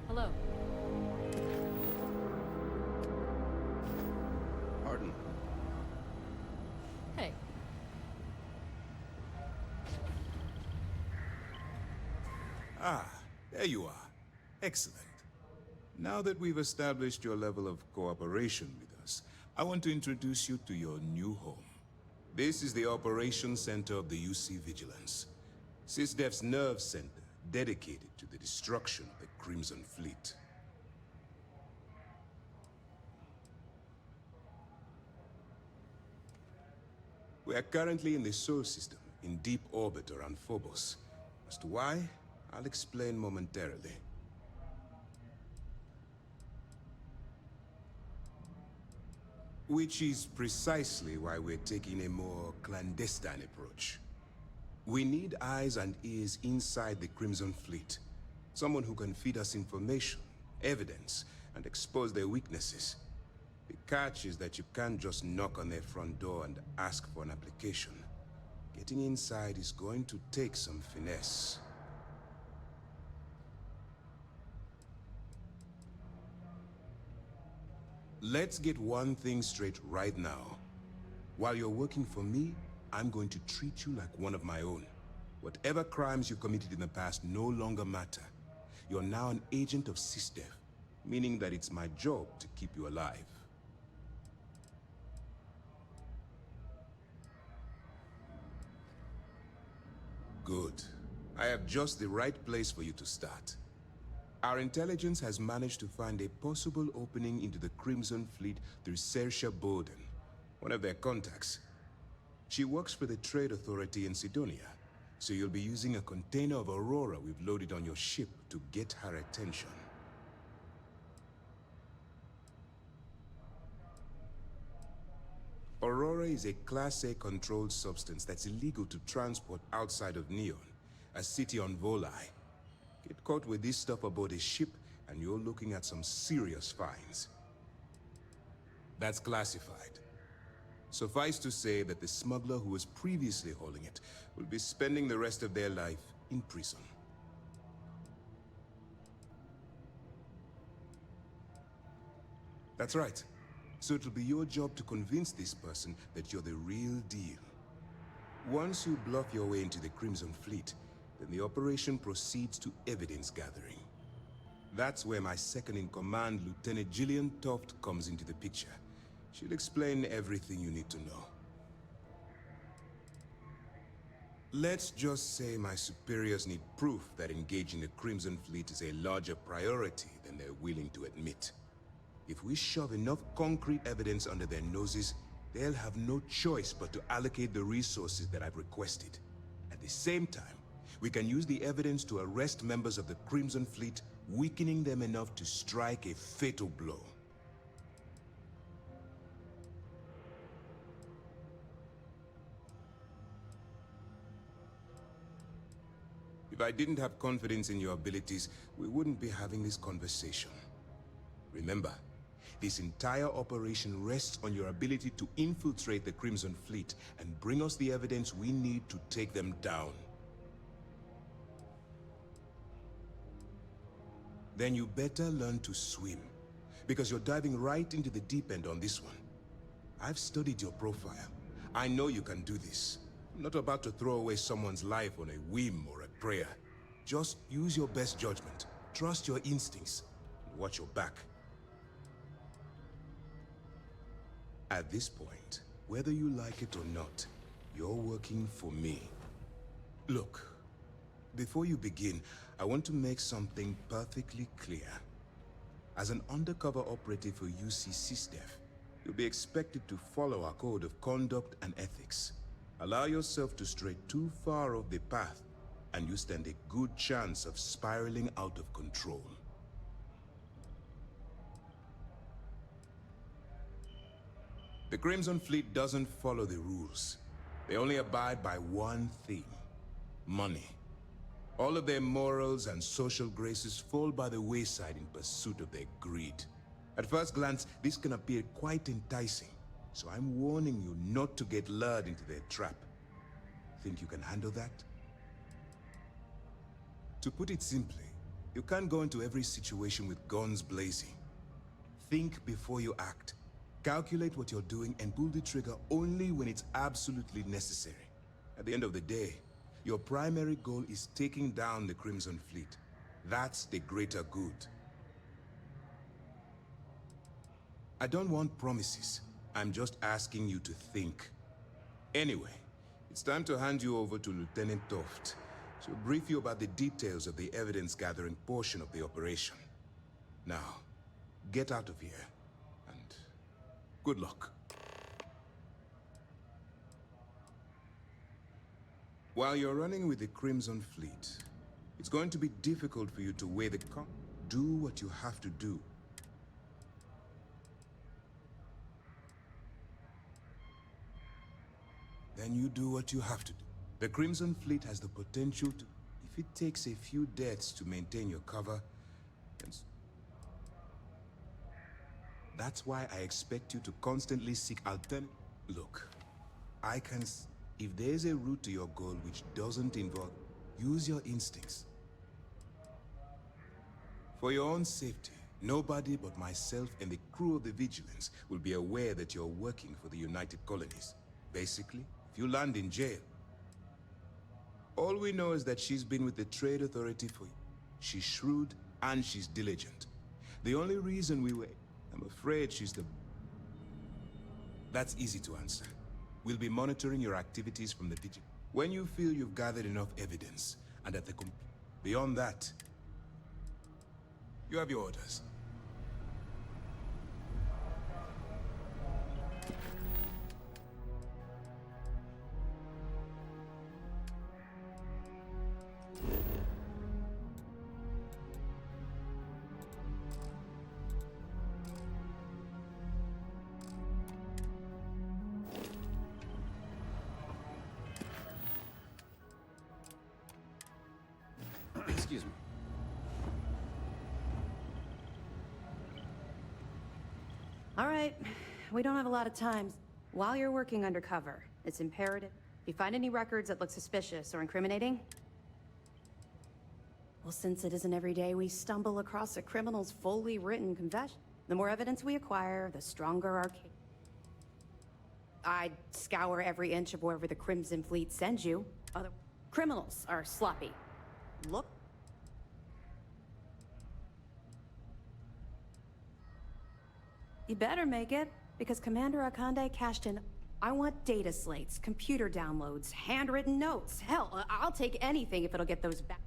Hello. Pardon. Hey. Ah, there you are. Excellent. Now that we've established your level of cooperation with us, I want to introduce you to your new home. This is the Operations Center of the UC Vigilance. SysDef's nerve center, dedicated to the destruction of the Crimson Fleet. We are currently in the Sol system, in deep orbit around Phobos. As to why, I'll explain momentarily. Which is precisely why we're taking a more clandestine approach. We need eyes and ears inside the Crimson Fleet. Someone who can feed us information, evidence, and expose their weaknesses. The catch is that you can't just knock on their front door and ask for an application. Getting inside is going to take some finesse. Let's get one thing straight right now. While you're working for me, I'm going to treat you like one of my own. Whatever crimes you committed in the past no longer matter. You're now an agent of SysDef, meaning that it's my job to keep you alive. Good. I have just the right place for you to start. Our intelligence has managed to find a possible opening into the Crimson Fleet through Saoirse Bowden, one of their contacts. She works for the Trade Authority in Sidonia, so you'll be using a container of Aurora we've loaded on your ship to get her attention. Aurora is a Class A controlled substance that's illegal to transport outside of Neon, a city on Volai. Get caught with this stuff aboard a ship, and you're looking at some serious fines. That's classified. Suffice to say that the smuggler who was previously hauling it will be spending the rest of their life in prison. That's right. So it'll be your job to convince this person that you're the real deal. Once you bluff your way into the Crimson Fleet, then the operation proceeds to evidence gathering. That's where my second-in-command, Lieutenant Gillian Toft, comes into the picture. She'll explain everything you need to know. Let's just say my superiors need proof that engaging the Crimson Fleet is a larger priority than they're willing to admit. If we shove enough concrete evidence under their noses, they'll have no choice but to allocate the resources that I've requested. At the same time, we can use the evidence to arrest members of the Crimson Fleet, weakening them enough to strike a fatal blow. If I didn't have confidence in your abilities, we wouldn't be having this conversation. Remember, this entire operation rests on your ability to infiltrate the Crimson Fleet and bring us the evidence we need to take them down. Then you better learn to swim, because you're diving right into the deep end on this one. I've studied your profile. I know you can do this. I'm not about to throw away someone's life on a whim or a prayer. Just use your best judgment, trust your instincts, and watch your back. At this point, whether you like it or not, you're working for me. Look, before you begin, I want to make something perfectly clear. As an undercover operative for UC SysDef, you'll be expected to follow our code of conduct and ethics. Allow yourself to stray too far off the path, and you stand a good chance of spiraling out of control. The Crimson Fleet doesn't follow the rules. They only abide by one thing: money. All of their morals and social graces fall by the wayside in pursuit of their greed. At first glance, this can appear quite enticing, so I'm warning you not to get lured into their trap. Think you can handle that? To put it simply, you can't go into every situation with guns blazing. Think before you act. Calculate what you're doing and pull the trigger only when it's absolutely necessary. At the end of the day, your primary goal is taking down the Crimson Fleet. That's the greater good. I don't want promises. I'm just asking you to think. Anyway, it's time to hand you over to Lieutenant Toft. She'll brief you about the details of the evidence-gathering portion of the operation. Now, get out of here, and good luck. While you're running with the Crimson Fleet, it's going to be difficult for you to weigh the do what you have to do. Then you do what you have to do. The Crimson Fleet has the potential to, if it takes a few deaths to maintain your cover, then that's why I expect you to constantly seek alternate. Look, I can. If there's a route to your goal which doesn't involve, use your instincts. For your own safety, nobody but myself and the crew of the Vigilance will be aware that you're working for the United Colonies. Basically, if you land in jail, all we know is that she's been with the Trade Authority for you. She's shrewd and she's diligent. The only reason we were... I'm afraid she's the... That's easy to answer. We'll be monitoring your activities from the Vigilance. When you feel you've gathered enough evidence, and that beyond that, you have your orders. Excuse me. All right, we don't have a lot of time. While you're working undercover, it's imperative. If you find any records that look suspicious or incriminating, well, since it isn't every day we stumble across a criminal's fully written confession, the more evidence we acquire, the stronger our case. I'd scour every inch of wherever the Crimson Fleet sends you. Other criminals are sloppy. Look. You better make it, because Commander Akande cashed in. I want data slates, computer downloads, handwritten notes. Hell, I'll take anything if it'll get those back.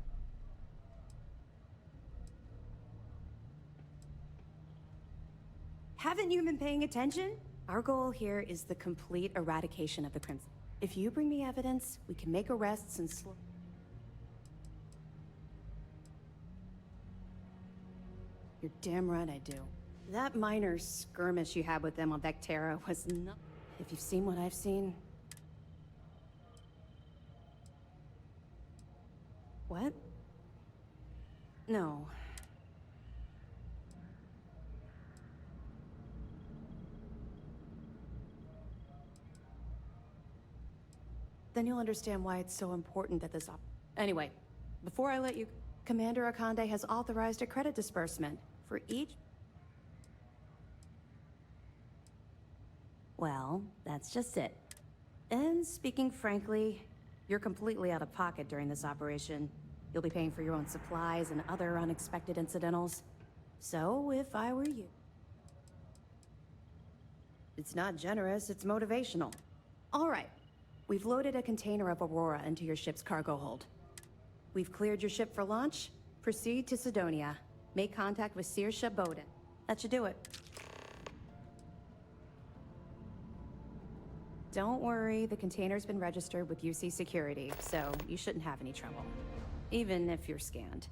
Haven't you been paying attention? Our goal here is the complete eradication of the Crimson. If you bring me evidence, we can make arrests and slow. You're damn right I do. That minor skirmish you had with them on Vectera was not... If you've seen what I've seen... What? No. Then you'll understand why it's so important that this Anyway, before I let you... Commander Akande has authorized a credit disbursement for each... Well, that's just it. And speaking frankly, you're completely out of pocket during this operation. You'll be paying for your own supplies and other unexpected incidentals. So, if I were you... It's not generous, it's motivational. All right. We've loaded a container of Aurora into your ship's cargo hold. We've cleared your ship for launch. Proceed to Sidonia. Make contact with Saoirse Bowden. That should do it. Don't worry, the container's been registered with UC Security, so you shouldn't have any trouble. Even if you're scanned.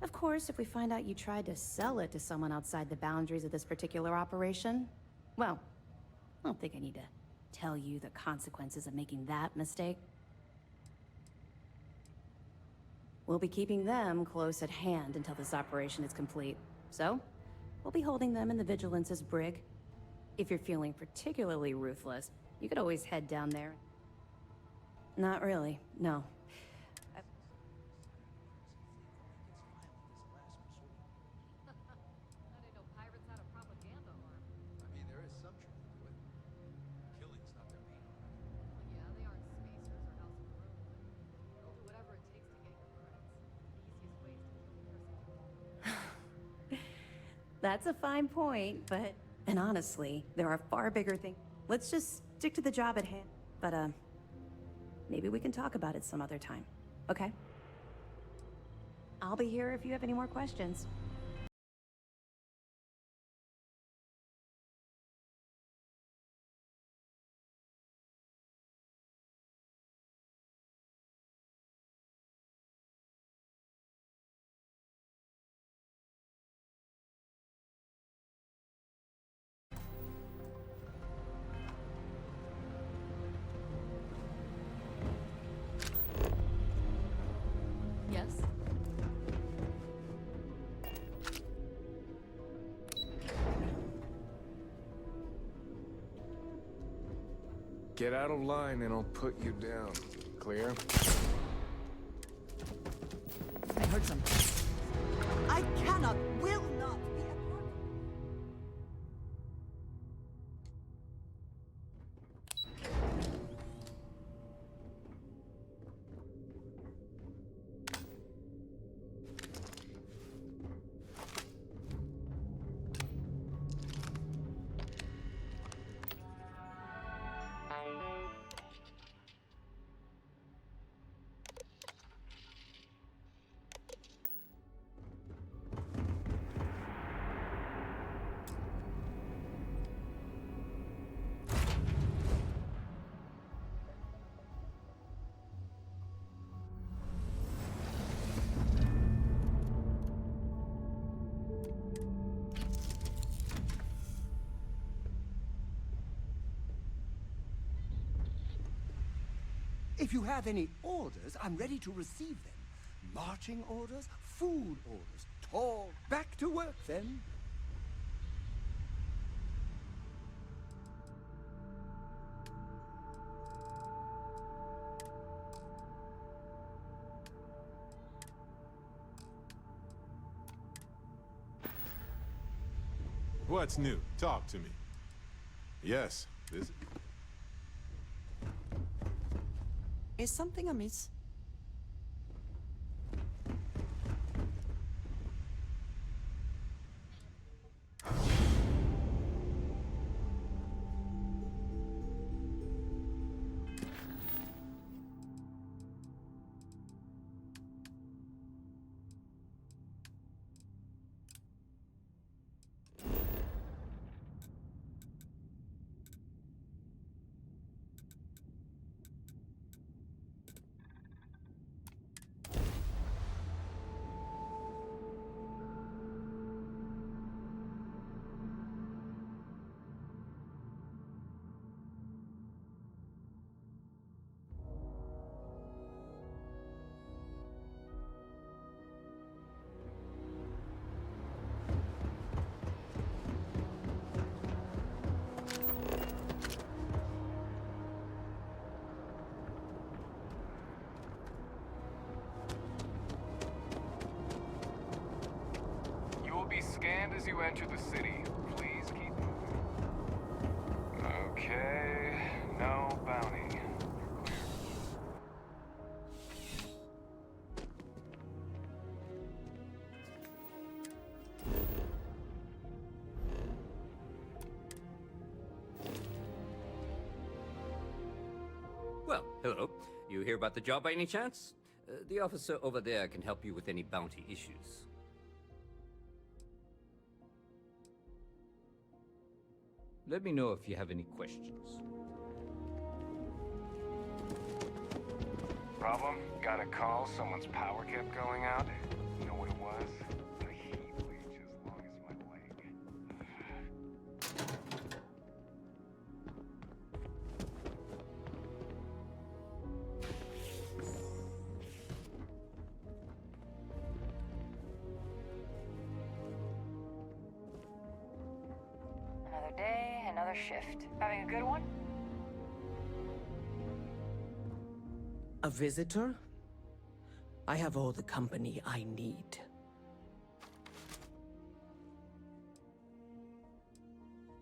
Of course, if we find out you tried to sell it to someone outside the boundaries of this particular operation, well, I don't think I need to tell you the consequences of making that mistake. We'll be keeping them close at hand until this operation is complete. So, we'll be holding them in the Vigilance's brig. If you're feeling particularly ruthless, you could always head down there. Not really, no. That's a fine point, but... And honestly, there are far bigger things. Let's just stick to the job at hand. But, maybe we can talk about it some other time, okay? I'll be here if you have any more questions. Yes? Get out of line and I'll put you down. Clear? I heard something. I cannot, will not be a part of... If you have any orders, I'm ready to receive them. Marching orders, food orders, tall. Back to work, then. What's new? Talk to me. Yes, this... Is something amiss? Scanned as you enter the city. Please keep moving. Okay, no bounty. Well, hello. You hear about the job by any chance? The officer over there can help you with any bounty issues. Let me know if you have any questions. Problem? Got a call, someone's power kept going out. You know what it was? A heat leech as long as my leg. Another day, another shift. Having a good one? A visitor? I have all the company I need.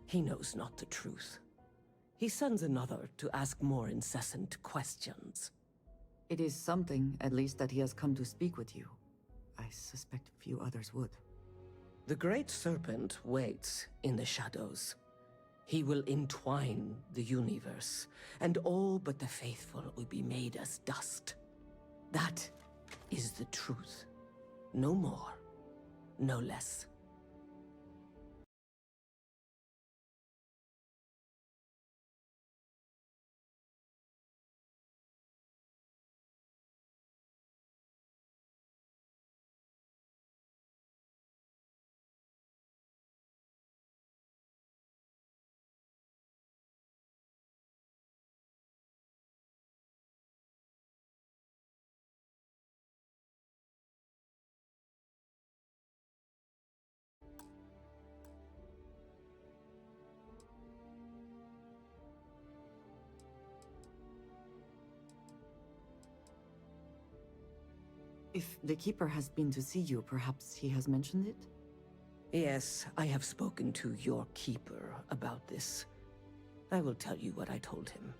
He knows not the truth. He sends another to ask more incessant questions. It is something, at least, that he has come to speak with you. I suspect few others would. The Great Serpent waits in the shadows. He will entwine the universe, and all but the faithful will be made as dust. That is the truth. No more, no less. If the Keeper has been to see you, perhaps he has mentioned it? Yes, I have spoken to your Keeper about this. I will tell you what I told him,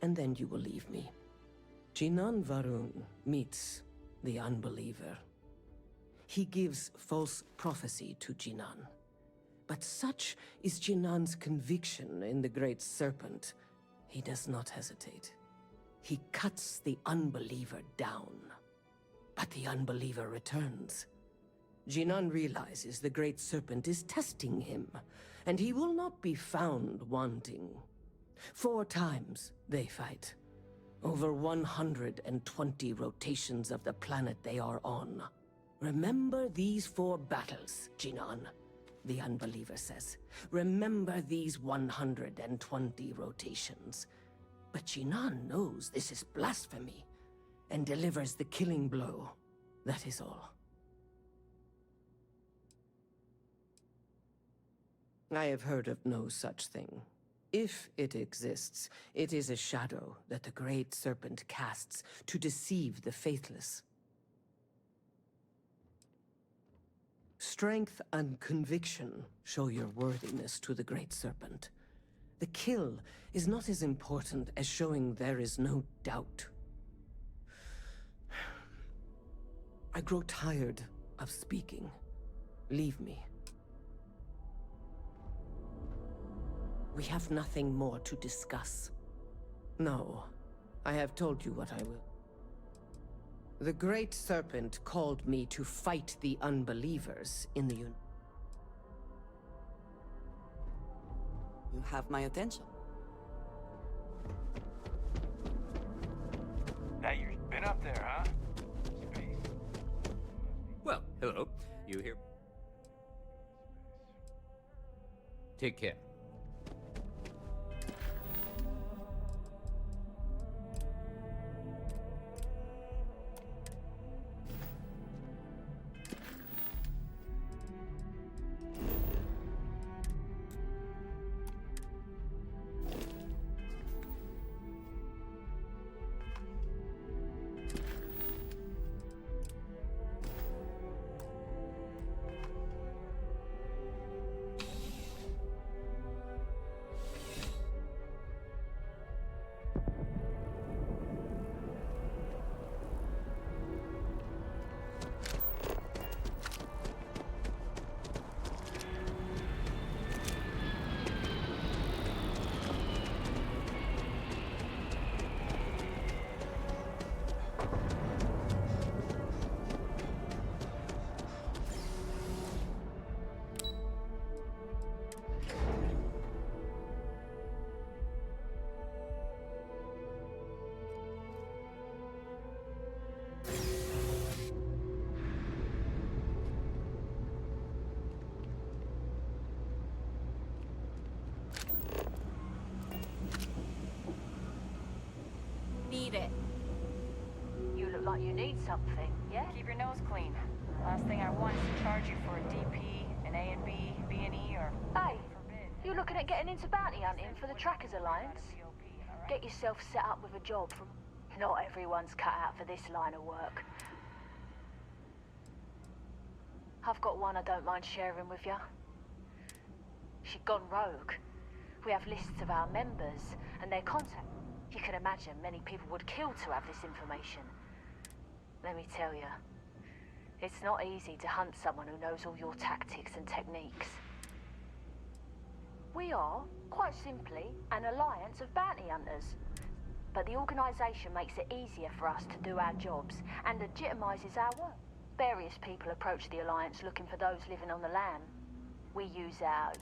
and then you will leave me. Jinan Varun meets the Unbeliever. He gives false prophecy to Jinan. But such is Jinan's conviction in the Great Serpent, he does not hesitate. He cuts the Unbeliever down. But the Unbeliever returns. Jinan realizes the Great Serpent is testing him, and he will not be found wanting. 4 times they fight. Over 120 rotations of the planet they are on. Remember these 4 battles, Jinan, the Unbeliever says. Remember these 120 rotations. But Jinan knows this is blasphemy and delivers the killing blow. That is all. I have heard of no such thing. If it exists, it is a shadow that the Great Serpent casts to deceive the faithless. Strength and conviction show your worthiness to the Great Serpent. The kill is not as important as showing there is no doubt. I grow tired of speaking. Leave me. We have nothing more to discuss. No, I have told you what I will. The Great Serpent called me to fight the unbelievers in the You have my attention. Hey, you've been up there, huh? Well, hello. You here? Take care. Need it. You look like you need something, yeah? Keep your nose clean. Last thing I want is to charge you for a DP, an A and B, B&E, or... Hey, you looking at getting into bounty hunting for the Trackers Alliance? Get yourself set up with a job from... Not everyone's cut out for this line of work. I've got one I don't mind sharing with you. She'd gone rogue. We have lists of our members and their contacts. You can imagine many people would kill to have this information. Let me tell you, it's not easy to hunt someone who knows all your tactics and techniques. We are, quite simply, an alliance of bounty hunters. But the organization makes it easier for us to do our jobs and legitimizes our work. Various people approach the alliance looking for those living on the lam. We use our...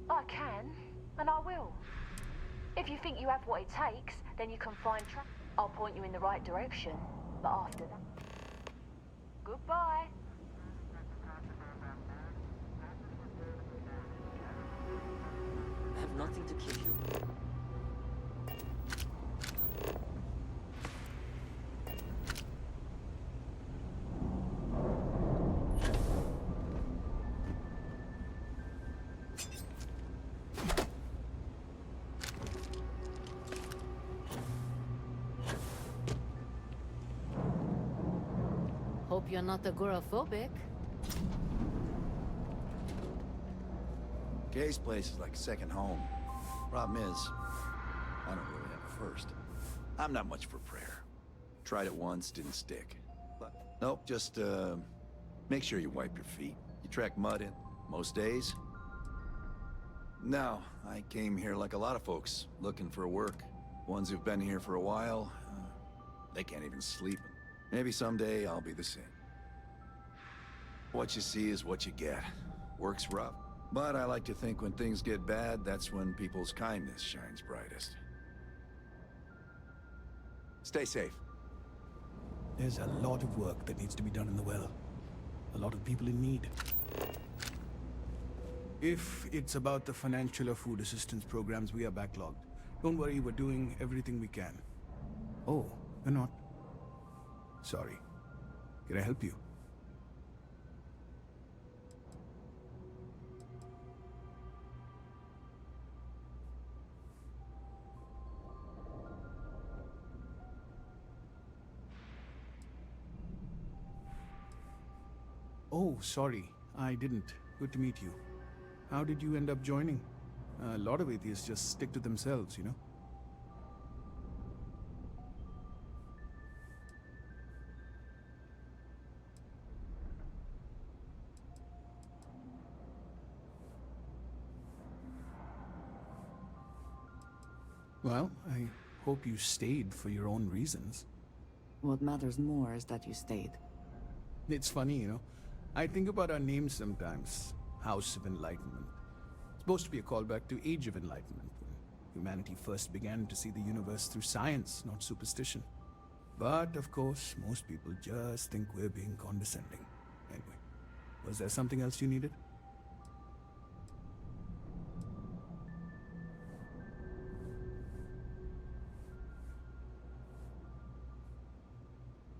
I can, and I will. If you think you have what it takes, then you can find I'll point you in the right direction. But after that... Goodbye. I have nothing to give you. Hope you're not agoraphobic. Kay's place is like a second home. Problem is, I don't really have a first. I'm not much for prayer. Tried it once, didn't stick. But nope, just make sure you wipe your feet. You track mud in most days. No, I came here like a lot of folks, looking for work. Ones who've been here for a while, they can't even sleep. Maybe someday I'll be the same. What you see is what you get. Work's rough. But I like to think when things get bad, that's when people's kindness shines brightest. Stay safe. There's a lot of work that needs to be done in the well. A lot of people in need. If it's about the financial or food assistance programs, we are backlogged. Don't worry, we're doing everything we can. Oh, you're not? Sorry. Can I help you? Oh, sorry. I didn't. Good to meet you. How did you end up joining? A lot of atheists just stick to themselves, you know? Well, I hope you stayed for your own reasons. What matters more is that you stayed. It's funny, you know. I think about our names sometimes. House of Enlightenment. It's supposed to be a callback to Age of Enlightenment, when humanity first began to see the universe through science, not superstition. But, of course, most people just think we're being condescending. Anyway, was there something else you needed?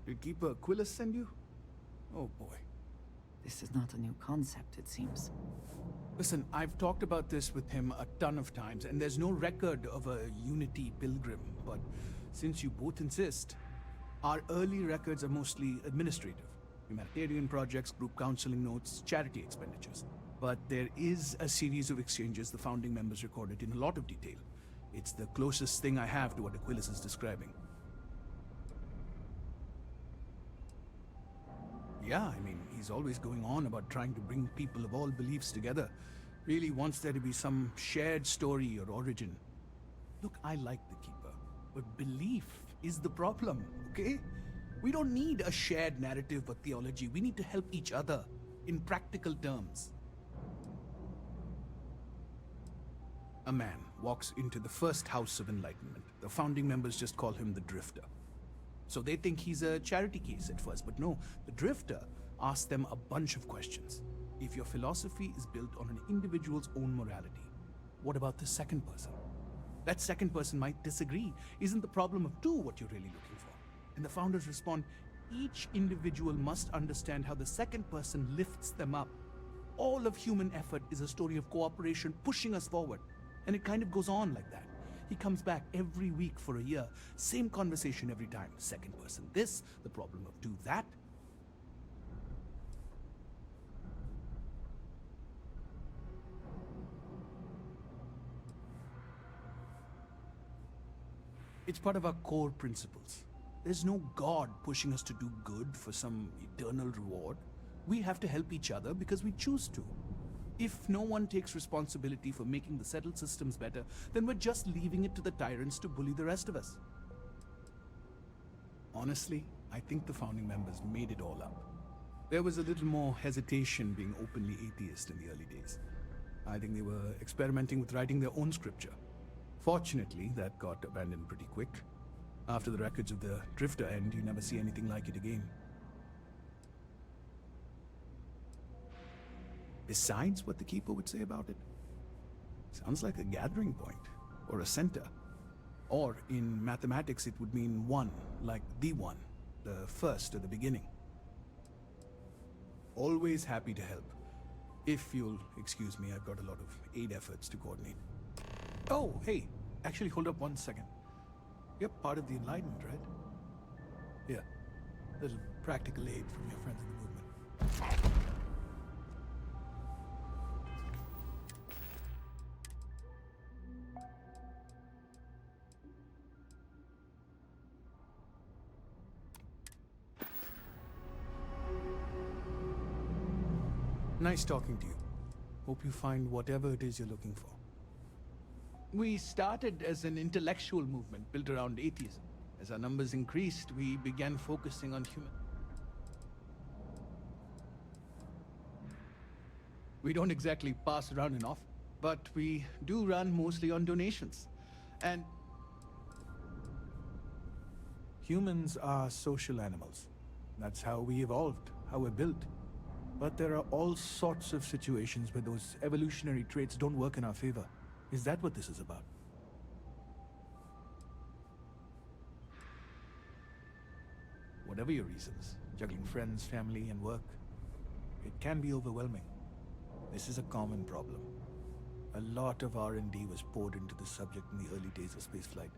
Did Keeper Aquilus send you? Oh boy. This is not a new concept, it seems. Listen, I've talked about this with him a ton of times, and there's no record of a Unity pilgrim, but since you both insist, our early records are mostly administrative. Humanitarian projects, group counseling notes, charity expenditures. But there is a series of exchanges the founding members recorded in a lot of detail. It's the closest thing I have to what Aquilus is describing. Yeah, I mean, he's always going on about trying to bring people of all beliefs together. Really wants there to be some shared story or origin. Look, I like the Keeper, but belief is the problem, okay? We don't need a shared narrative or theology. We need to help each other in practical terms. A man walks into the first House of Enlightenment. The founding members just call him the Drifter. So they think he's a charity case at first, but no, the Drifter asks them a bunch of questions. If your philosophy is built on an individual's own morality, what about the second person? That second person might disagree. Isn't the problem of two what you're really looking for? And the founders respond, each individual must understand how the second person lifts them up. All of human effort is a story of cooperation pushing us forward. And it kind of goes on like that. He comes back every week for a year. Same conversation every time. Second person this, the problem of two that. It's part of our core principles. There's no God pushing us to do good for some eternal reward. We have to help each other because we choose to. If no one takes responsibility for making the settled systems better, then we're just leaving it to the tyrants to bully the rest of us. Honestly, I think the founding members made it all up. There was a little more hesitation being openly atheist in the early days. I think they were experimenting with writing their own scripture. Fortunately, that got abandoned pretty quick. After the records of the Drifter end, you never see anything like it again. Besides what the Keeper would say about it, sounds like a gathering point, or a center. Or in mathematics it would mean one, like the one, the first or the beginning. Always happy to help. If you'll excuse me, I've got a lot of aid efforts to coordinate. Oh, hey, actually hold up 1 second. You're part of the Enlightenment, right? Yeah, little practical aid from your friends in the movement. Nice talking to you. Hope you find whatever it is you're looking for. We started as an intellectual movement built around atheism. As our numbers increased, we began focusing on human. We don't exactly pass around an offer, but we do run mostly on donations. And humans are social animals. That's how we evolved, how we're built. But there are all sorts of situations where those evolutionary traits don't work in our favor. Is that what this is about? Whatever your reasons, juggling friends, family, and work, it can be overwhelming. This is a common problem. A lot of R&D was poured into the subject in the early days of spaceflight.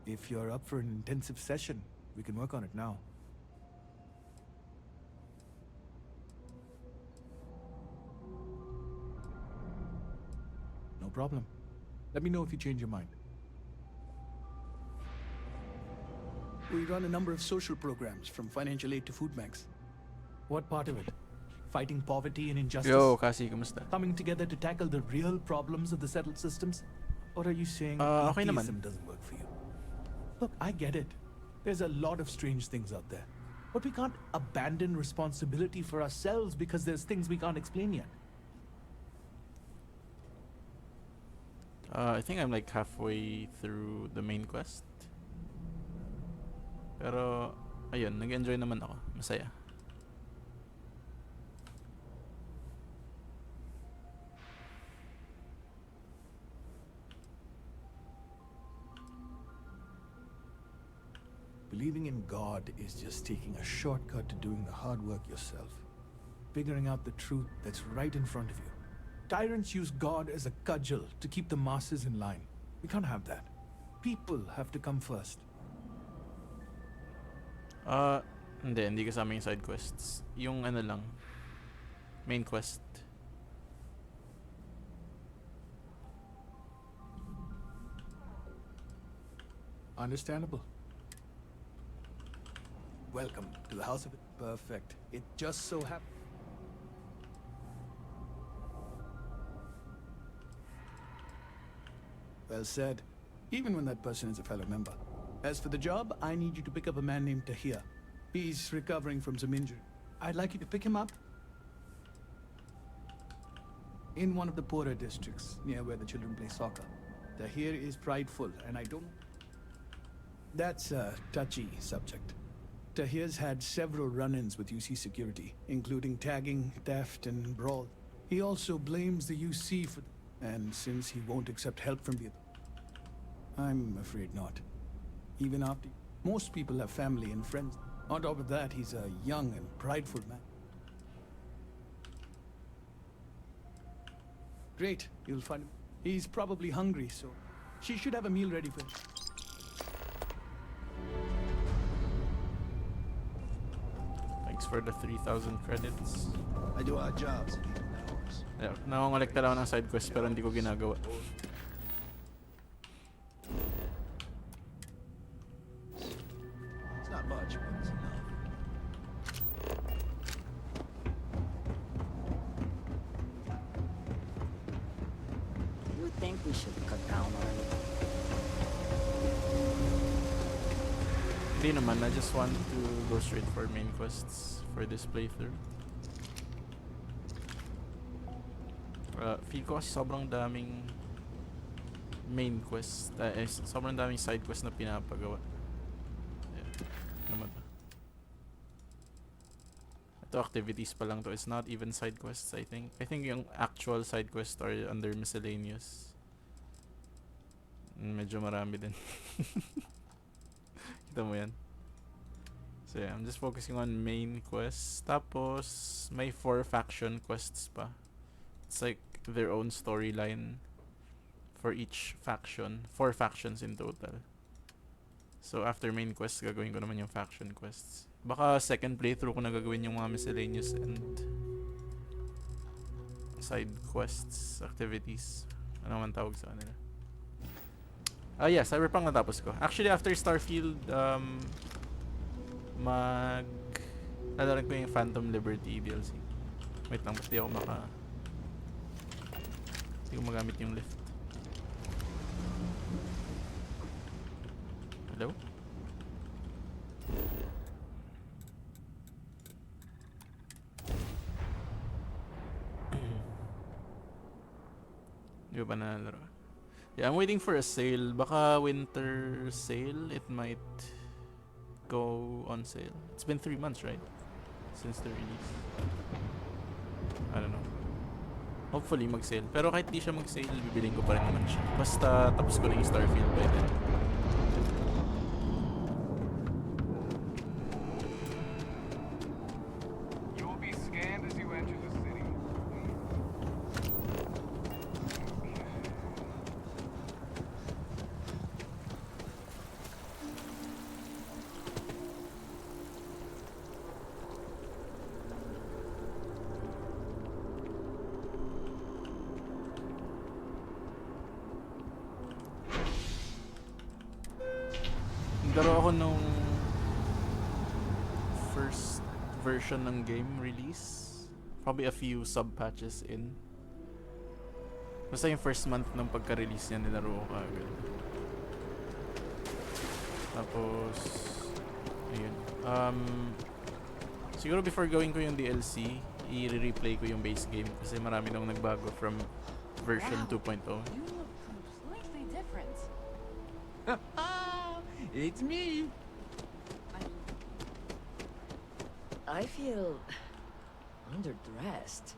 If you're up for an intensive session, we can work on it now. No problem. Let me know if you change your mind. We run a number of social programs, from financial aid to food banks. What part of it? Fighting poverty and injustice? Yo, Kasi, kamusta? Coming together to tackle the real problems of the settled systems? Or are you saying okay atheism naman. doesn't work for you? Look, I get it. There's a lot of strange things out there. But we can't abandon responsibility for ourselves because there's things we can't explain yet. I think I'm like halfway through the main quest. Pero, ayun, nag-enjoy naman ako. Masaya. Believing in God is just taking a shortcut to doing the hard work yourself. Figuring out the truth that's right in front of you. Tyrants use God as a cudgel to keep the masses in line. We can't have that. People have to come first. Hindi kasama yung side quests. Yung ano lang, main quest. Understandable. Welcome to the House of It. Perfect. It just so happened. Well said. Even when that person is a fellow member. As for the job, I need you to pick up a man named Tahir. He's recovering from some injury. I'd like you to pick him up in one of the poorer districts, near where the children play soccer. Tahir is prideful, and I don't... That's a touchy subject. Tahir's had several run-ins with UC security, including tagging, theft, and brawl. He also blames the UC for... And since he won't accept help from the... I'm afraid not. Even after... Most people have family and friends. On top of that, he's a young and prideful man. Great, you'll find him. He's probably hungry, so she should have a meal ready for him. Thanks for the 3,000 credits. I do odd jobs in even hours. Yeah, nakongolekta lang ako ng side quest pero hindi ko ginagawa. It's not much, but it's enough. You think we should cut down on it? Hindi naman, I just want to go straight for main quests for this playthrough. Feel ko kasi sobrang daming main quest, sobrang daming side quest na pinapagawa. Naman to. Ito activities pa lang to, it's not even side quests I think. I think yung actual side quests are under miscellaneous. Medyo marami din. Kita mo yan. So yeah, I'm just focusing on main quests. Tapos, may 4 faction quests pa. It's like their own storyline for each faction. 4 factions in total. So after main quests, gagawin ko naman yung faction quests. Baka second playthrough ko na gagawin yung mga miscellaneous and side quests, activities. Ano man tawag sa kanila. Yeah, Cyberpunk natapos ko. Actually, after Starfield, lalaran ko yung Phantom Liberty DLC. Wait lang, ba't di ako hindi ko magamit yung lift. Hello? Di ba nalaro? Yeah, I'm waiting for a sale. Baka winter sale, it might go on sale. It's been 3 months, right? Since the release. I don't know. Hopefully mag-sale. Pero kahit di siya mag-sale, bibiling ko pa rin naman siya. Basta tapos ko na yung Starfield by then. You will be scanned as you enter the city. Naglaro ako nung first version ng game release. Probably a few sub-patches in. Basta yung first month ng pagka-release niya, nilaro ko agad. Tapos, ayun. Siguro before going ko yung DLC, i-replay ko yung base game kasi marami nang nagbago from version 2.0. You look completely different. It's me. I feel underdressed.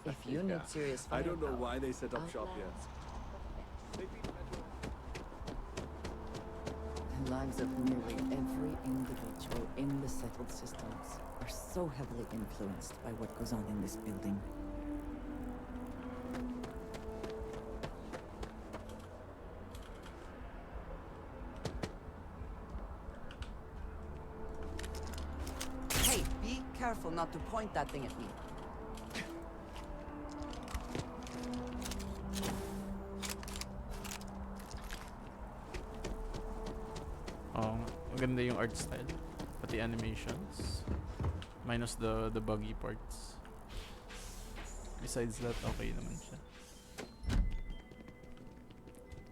If you need serious I don't know firepower, why they set up shop yet. the lives of nearly every individual in the settled systems are so heavily influenced by what goes on in this building. Hey, be careful not to point that thing at me. Oh, maganda yung art style. Pati animations. Minus the buggy parts. Besides that, okay naman siya.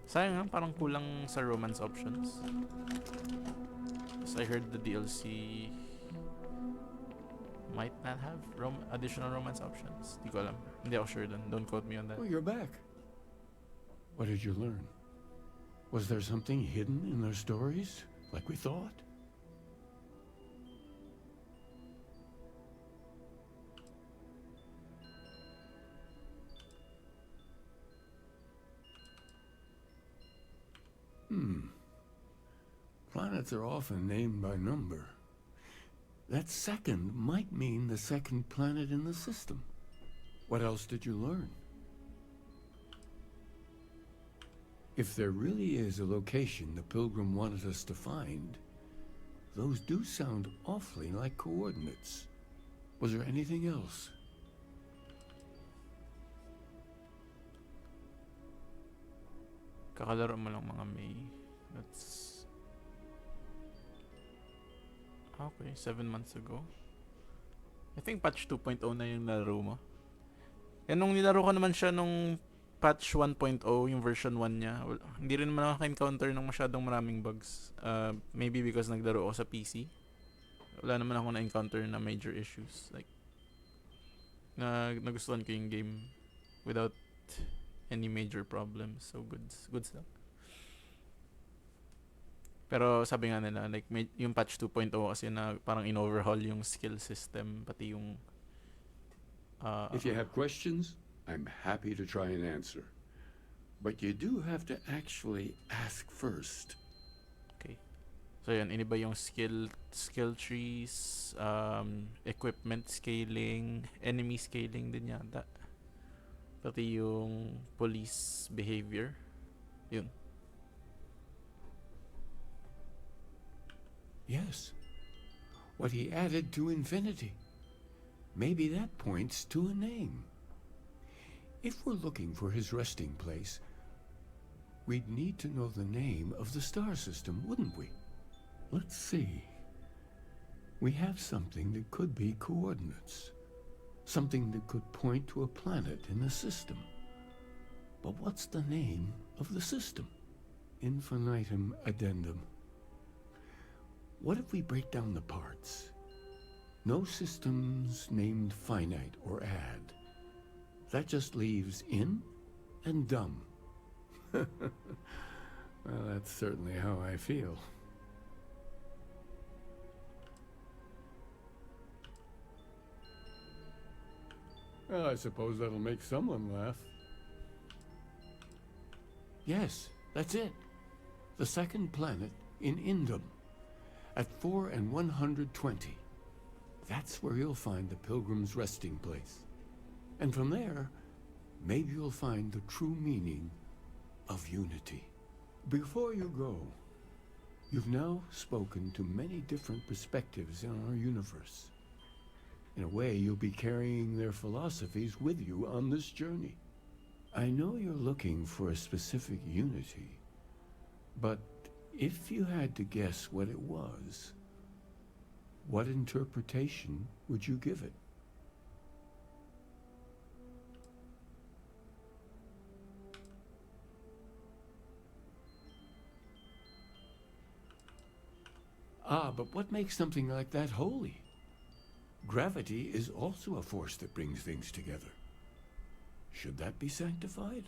Sayang nga, parang kulang sa romance options. Because I heard the DLC might not have additional romance options. Di ko alam. Hindi ako sure dun. Don't quote me on that. Oh, you're back. What did you learn? Was there something hidden in their stories, like we thought? Planets are often named by number. That second might mean the second planet in the system. What else did you learn? If there really is a location the Pilgrim wanted us to find, those do sound awfully like coordinates. Was there anything else? Kakalaro mo lang mga May. That's... Okay, 7 months ago. I think patch 2.0 na yung nalaro mo. Eh, nung nilaro ko naman siya nung patch 1.0, yung version 1 niya, hindi rin naman naka-encounter ng masyadong maraming bugs. Maybe because naglaro ako sa PC. Wala naman ako na-encounter na major issues. Like, nagustuhan ko yung game without any major problems. So, good stuff. Pero sabi nga nila, like, yung patch 2.0 kasi na parang in-overhaul yung skill system, pati yung... If you have questions, I'm happy to try and answer. But you do have to actually ask first. Okay. So yun, iniba yung skill trees, equipment scaling, enemy scaling din yata. Pati yung police behavior. Yun. Yes. What he added to infinity. Maybe that points to a name. If we're looking for his resting place, we'd need to know the name of the star system, wouldn't we? Let's see. We have something that could be coordinates. Something that could point to a planet in the system. But what's the name of the system? Infinitum addendum. What if we break down the parts? No systems named finite or add. That just leaves in and dumb. Well, that's certainly how I feel. Well, I suppose that'll make someone laugh. Yes, that's it. The second planet in Indum, at 4 and 120. That's where you'll find the Pilgrim's resting place. And from there, maybe you'll find the true meaning of unity. Before you go, you've now spoken to many different perspectives in our universe. In a way, you'll be carrying their philosophies with you on this journey. I know you're looking for a specific unity, but if you had to guess what it was, what interpretation would you give it? Ah, but what makes something like that holy? Gravity is also a force that brings things together. Should that be sanctified?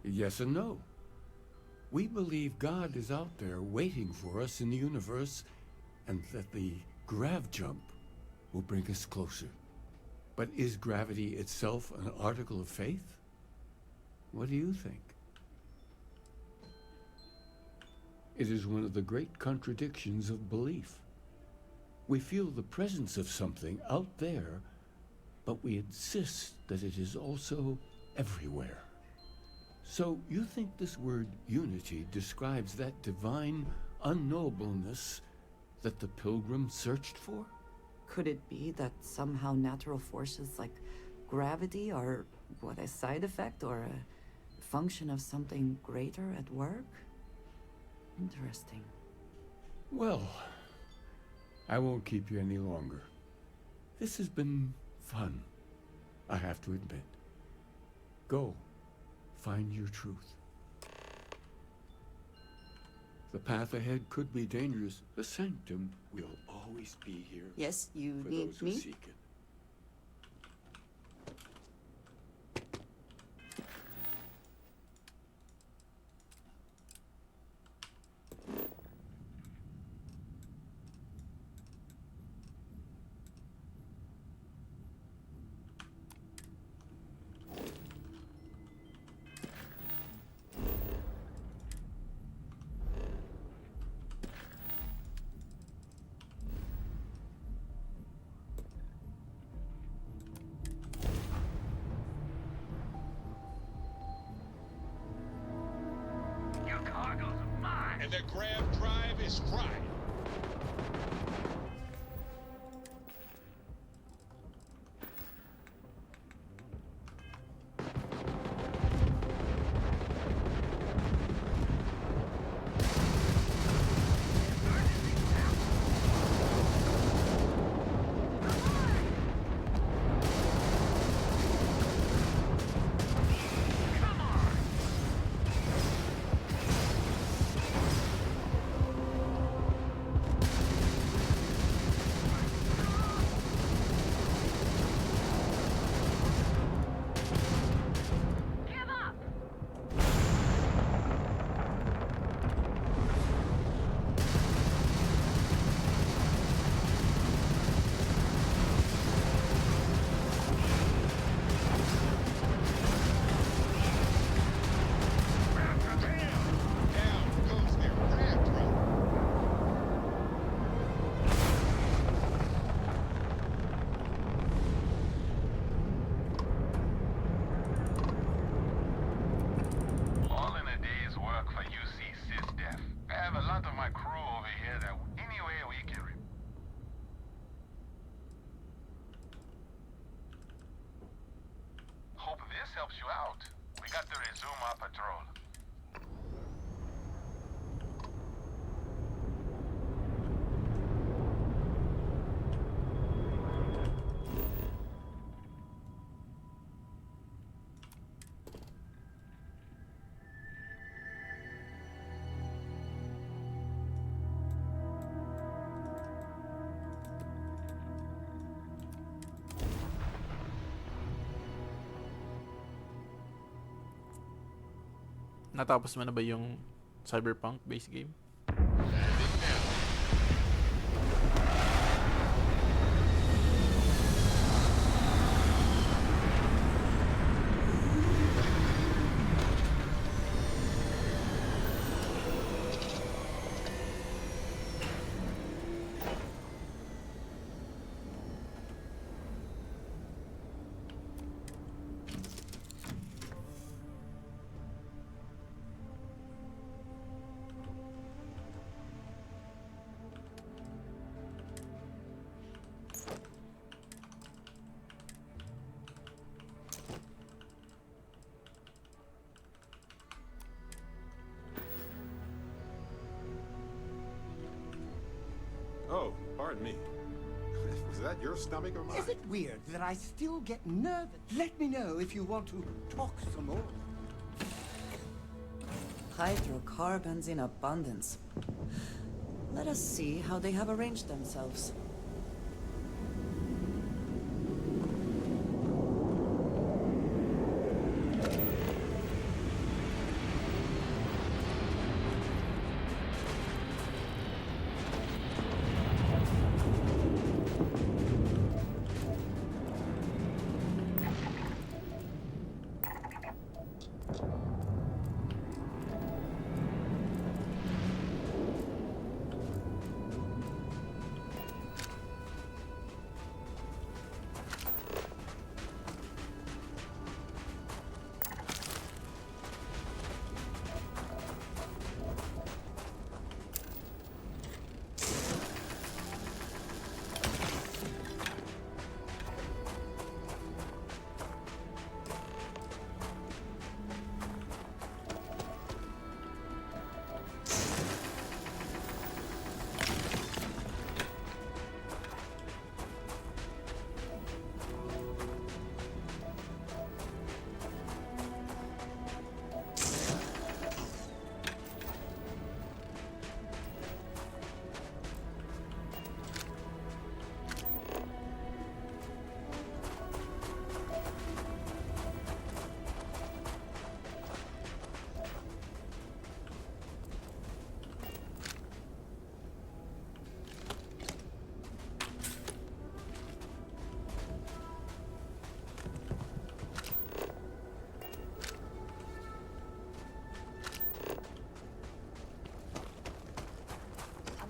Yes and no. We believe God is out there waiting for us in the universe, and that the grav jump will bring us closer. But is gravity itself an article of faith? What do you think? It is one of the great contradictions of belief. We feel the presence of something out there, but we insist that it is also everywhere. So you think this word unity describes that divine unknowableness that the Pilgrim searched for? Could it be that somehow natural forces like gravity are, what, a side effect or a function of something greater at work? Interesting. Well, I won't keep you any longer. This has been fun, I have to admit. Go, find your truth. The path ahead could be dangerous. The sanctum will always be here. Yes, you for need those who me? seek it. And the grab drive is fried. Helps you out. We got to resume our patrol. Natapos mo na ba yung Cyberpunk base game? Oh, pardon me. Was that your stomach or mine? Is it weird that I still get nervous? Let me know if you want to talk some more. Hydrocarbons in abundance. Let us see how they have arranged themselves.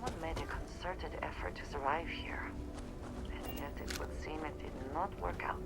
Someone made a concerted effort to survive here, and yet it would seem it did not work out.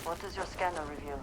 What does your scanner reveal?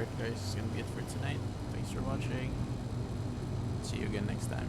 Alright guys, it's gonna be it for tonight. Thanks for watching. See you again next time.